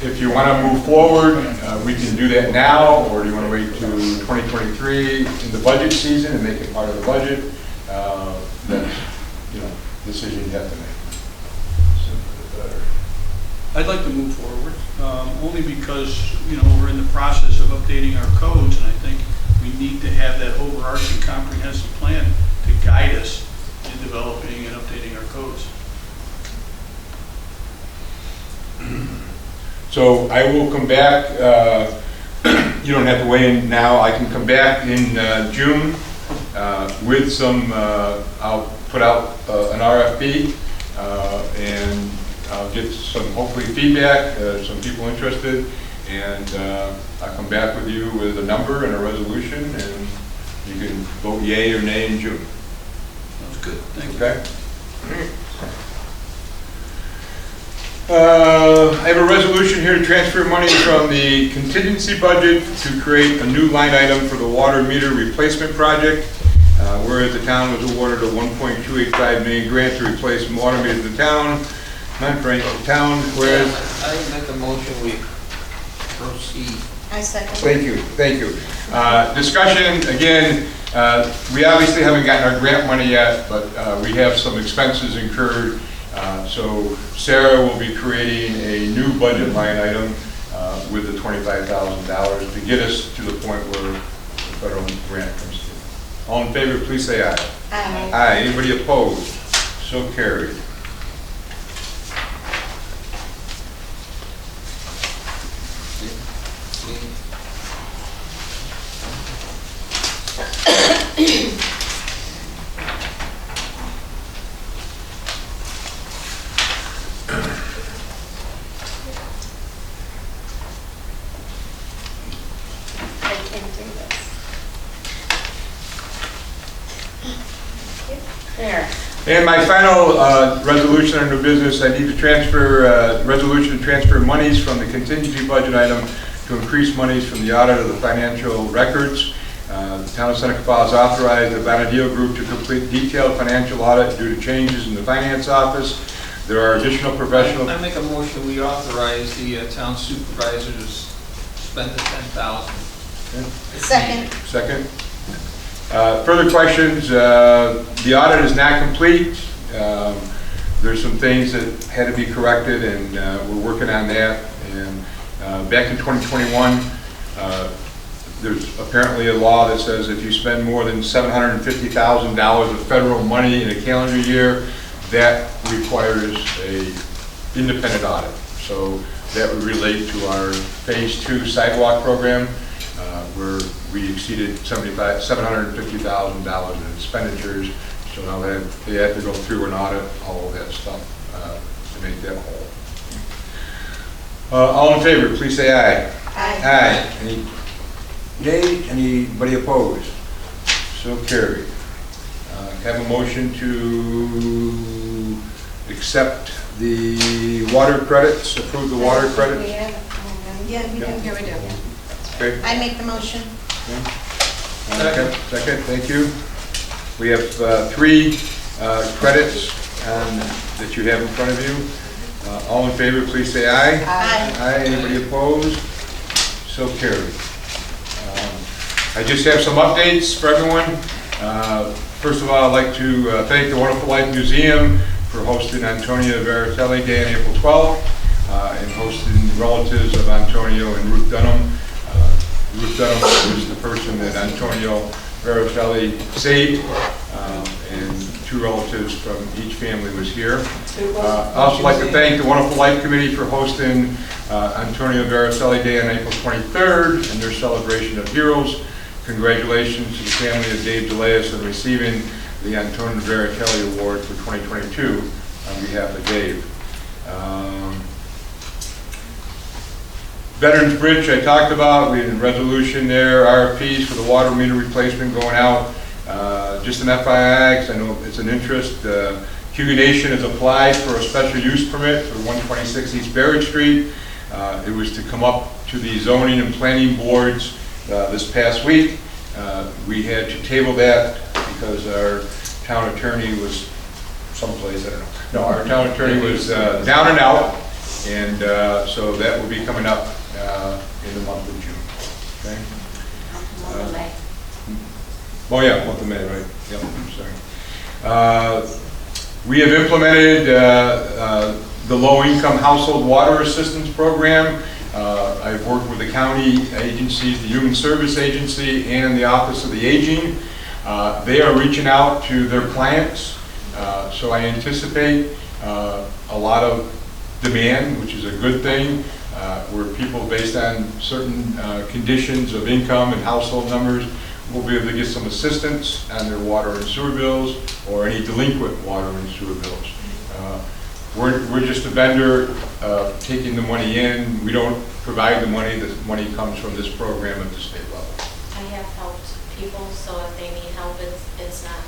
if you want to move forward, we can do that now, or do you want to wait to 2023 in the budget season and make it part of the budget? That's, decision you have to make. I'd like to move forward, only because, we're in the process of updating our codes, and I think we need to have that overarching comprehensive plan to guide us in developing and updating our codes. So I will come back, you don't have to weigh in now, I can come back in June with some, I'll put out an RFP and I'll get some, hopefully, feedback, some people interested, and I'll come back with you with a number and a resolution, and you can vote yay or nay in June. That's good, thank you. Okay? I have a resolution here to transfer money from the contingency budget to create a new line item for the water meter replacement project. Whereas the town was awarded a $1.285 million grant to replace water meters in the town. Not for any town, whereas... I make the motion, we proceed. I second. Thank you. Discussion, again, we obviously haven't gotten our grant money yet, but we have some expenses incurred. So Sarah will be creating a new budget line item with the $25,000 to get us to the point where the federal grant comes through. All in favor, please say aye. Aye. Aye. Anybody opposed? So carried. I can do this. There. And my final resolution under business, I need to transfer, resolution to transfer monies from the contingency budget item to increase monies from the audit of the financial records. The town of Seneca Falls authorized the Vanadil Group to complete detailed financial audit due to changes in the finance office. There are additional professional... I make a motion, we authorize the town supervisor to spend the $10,000. Second. Second. Further questions? The audit is not complete. There's some things that had to be corrected, and we're working on that. And back in 2021, there's apparently a law that says if you spend more than $750,000 of federal money in a calendar year, that requires a independent audit. So that would relate to our Phase 2 sidewalk program, where we exceeded $750,000 in expenditures. So now they have to go through and audit all of that stuff to make that whole. All in favor, please say aye. Aye. Any nay? Anybody opposed? So carried. Have a motion to accept the water credits, approve the water credits. Yeah, we Yeah. do. we do. Okay. I make the motion. Second, thank you. We have 3 credits that you have in front of you. All in favor, please say aye. Aye. Aye. Anybody opposed? So carried. I just have some updates for everyone. First of all, I'd like to thank the Wonderful Life Museum for hosting Antonio Veritelli Day on April 12th and hosting relatives of Antonio and Ruth Dunham. Ruth Dunham was the person that Antonio Veritelli saved, and 2 relatives from each family was here. I'd also like to thank the Wonderful Life Committee for hosting Antonio Veritelli Day on April 23rd and their celebration of heroes. Congratulations to the family of Dave DeLeas on receiving the Antonio Veritelli Award for 2022 on behalf of Dave. Veterans Bridge I talked about, we had a resolution there, RFPs for the water meter replacement going out. Just an FYI, 'cause I know it's an interest. Hughie Nation has applied for a special use permit for 126 East Barrett Street. It was to come up to the zoning and planning boards this past week. We had to table that because our town attorney was someplace, I don't know. No, our town attorney was down and out, and so that will be coming up in the month of June. Okay? Oh yeah, month of May, right? Yep, sorry. We have implemented the low-income household water assistance program. I've worked with the county agencies, the Human Service Agency, and the Office of the Aging. They are reaching out to their clients, so I anticipate a lot of demand, which is a good thing, where people, based on certain conditions of income and household numbers, will be able to get some assistance on their water and sewer bills or any delinquent water and sewer bills. We're just a vendor taking the money in. We don't provide the money. The money comes from this program at the state level. I have helped people, so if they need help, it's not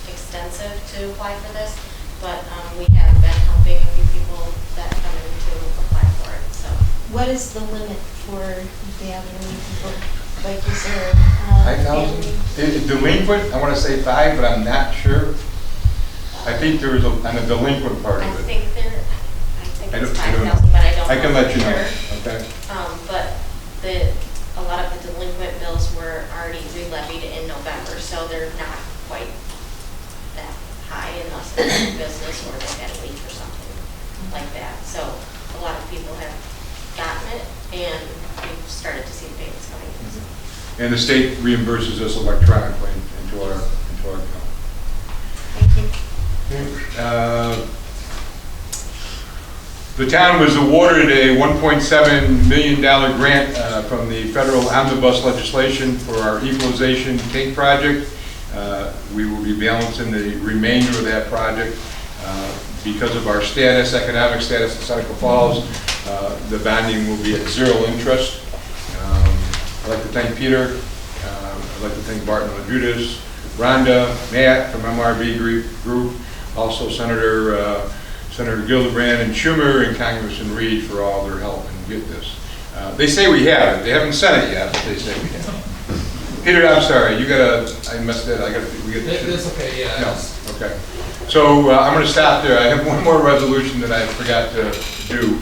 extensive to apply for this, but we have been helping a few people that come in to apply for it, so. What is the limit for the elderly people? Like, is there, 5,000? Delinquent, I want to say 5, but I'm not sure. I think there was on the delinquent part I of it. think I it's don't- 5,000, but I don't know. I can let you for know, sure. okay? But a lot of the delinquent bills were already re-levied in November, so they're not quite that high unless they're in business or they had a leak or something like that. So a lot of people have gotten it, and we've started to see the payments coming in. And the state reimburses us electronically into our account. thank you. The town was awarded a $1.7 million grant from the federal omnibus legislation for our equalization tank project. We will be balancing the remainder of that project. Because of our status, economic status in Seneca Falls, the bonding will be at zero interest. I'd like to thank Peter. I'd like to thank Barton Lajudas, Rhonda, Matt from MRB Group, also Senator Gillibrand and Schumer and Congressman Reed for all their help and get this. They say we have it. They haven't sent it yet, but they say we have. Peter, I'm sorry. I messed it. That's okay, yeah. No, okay. So I'm going to stop there. I have one more resolution that I forgot to do.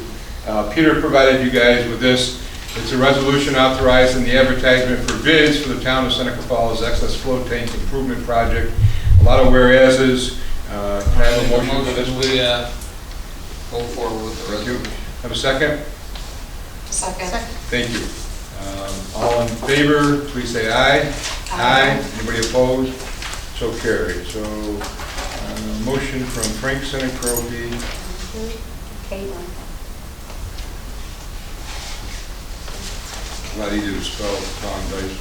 Peter provided you guys with this. It's a resolution authorizing the advertisement for bids for the town of Seneca Falls excess flow tank improvement project. A lot of whereases. Can I have a motion for this, please? Go forward with the resolution. Have a second? Second. Thank you. All in favor, please say aye. Aye. Anybody opposed? So carried. So, motion from Frank Senecropi. Caitlin. A lot easier to spell Tom Dyson.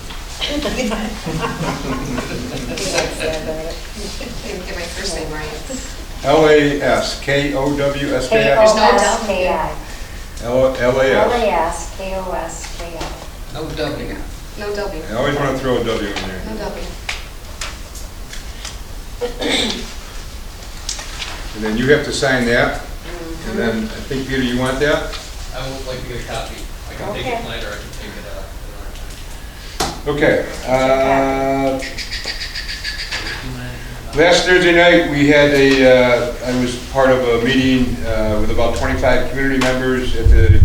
Didn't get my first name right. L-A-S-K-O-W-S-K-I. K-O-S-K-I. L-A-S. L-A-S-K-O-S-K-I. No W. No W. I always want to throw a W in there. No W. And then you have to sign that. And then, I think, Peter, you want that? I would like to get a copy. I can take it tonight or I can take it Okay. Last Thursday night, we had I was part of a meeting with about 25 community members at the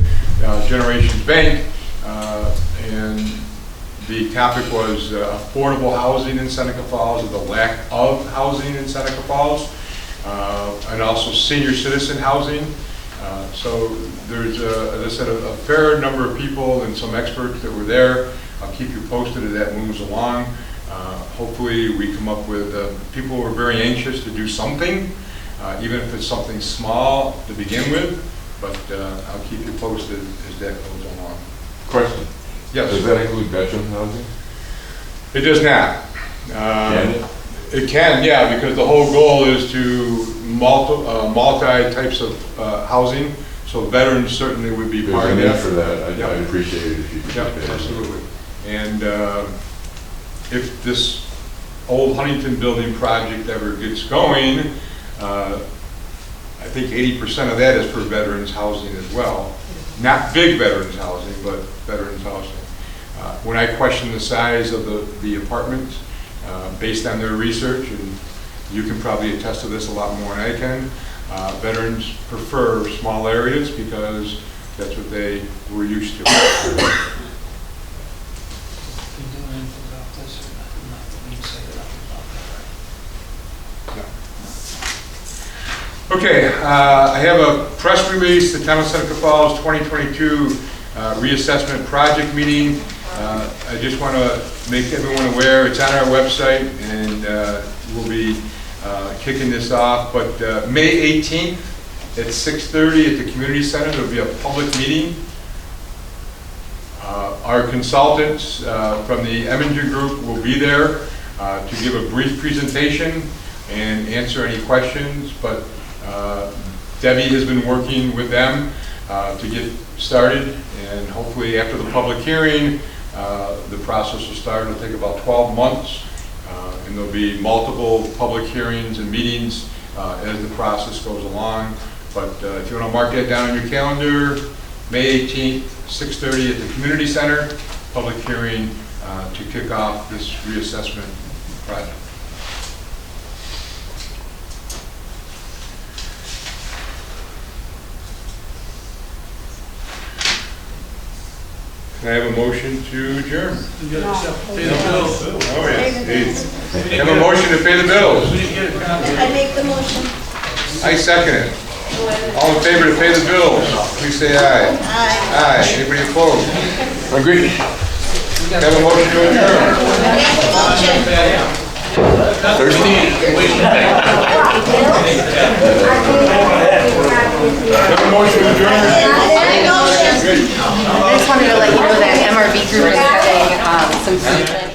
Generations Bank. And the topic was affordable housing in Seneca Falls, or the lack of housing in Seneca Falls, and also senior citizen housing. So there's, as I said, a fair number of people and some experts that were there. I'll keep you posted as that moves along. Hopefully we come up with, people were very anxious to do something, even if it's something small to begin with, but I'll keep you posted as that goes along. Question. Yes. Does that include veteran housing? It does not. Can it? It can, yeah, because the whole goal is to multi types of housing, so veterans certainly would be part of that. There's a need for that. I'd appreciate it if you could. Yeah, absolutely. And if this old Huntington building project ever gets going, I think 80% of that is for veterans housing as well. Not big veterans housing, but veterans housing. When I questioned the size of the apartments, based on their research, and you can probably attest to this a lot more than I can, veterans prefer small areas because that's what they were used to. Okay, I have a press release, the Town of Seneca Falls 2022 Reassessment Project Meeting. I just want to make everyone aware, it's on our website, and we'll be kicking this off, but May 18th at 6:30 at the Community Center, there'll be a public meeting. Our consultants from the Eminger Group will be there to give a brief presentation and answer any questions, but Debbie has been working with them to get started, and hopefully after the public hearing, the process will start. It'll take about 12 months, and there'll be multiple public hearings and meetings as the process goes along. But if you want to mark that down on your calendar, May 18th, 6:30 at the Community Center, public hearing to kick off this reassessment project. Can I have a motion to adjourn? You gotta pay the bills. Oh, yes. Have a motion to pay the bills. I make the motion. I second it. All in favor to pay the bills, please say aye. Aye. Aye. Anybody opposed? Agreed. Have a motion to adjourn. Thirsty? Have a motion to adjourn. I just wanted to let you know that MRB Group is having some food.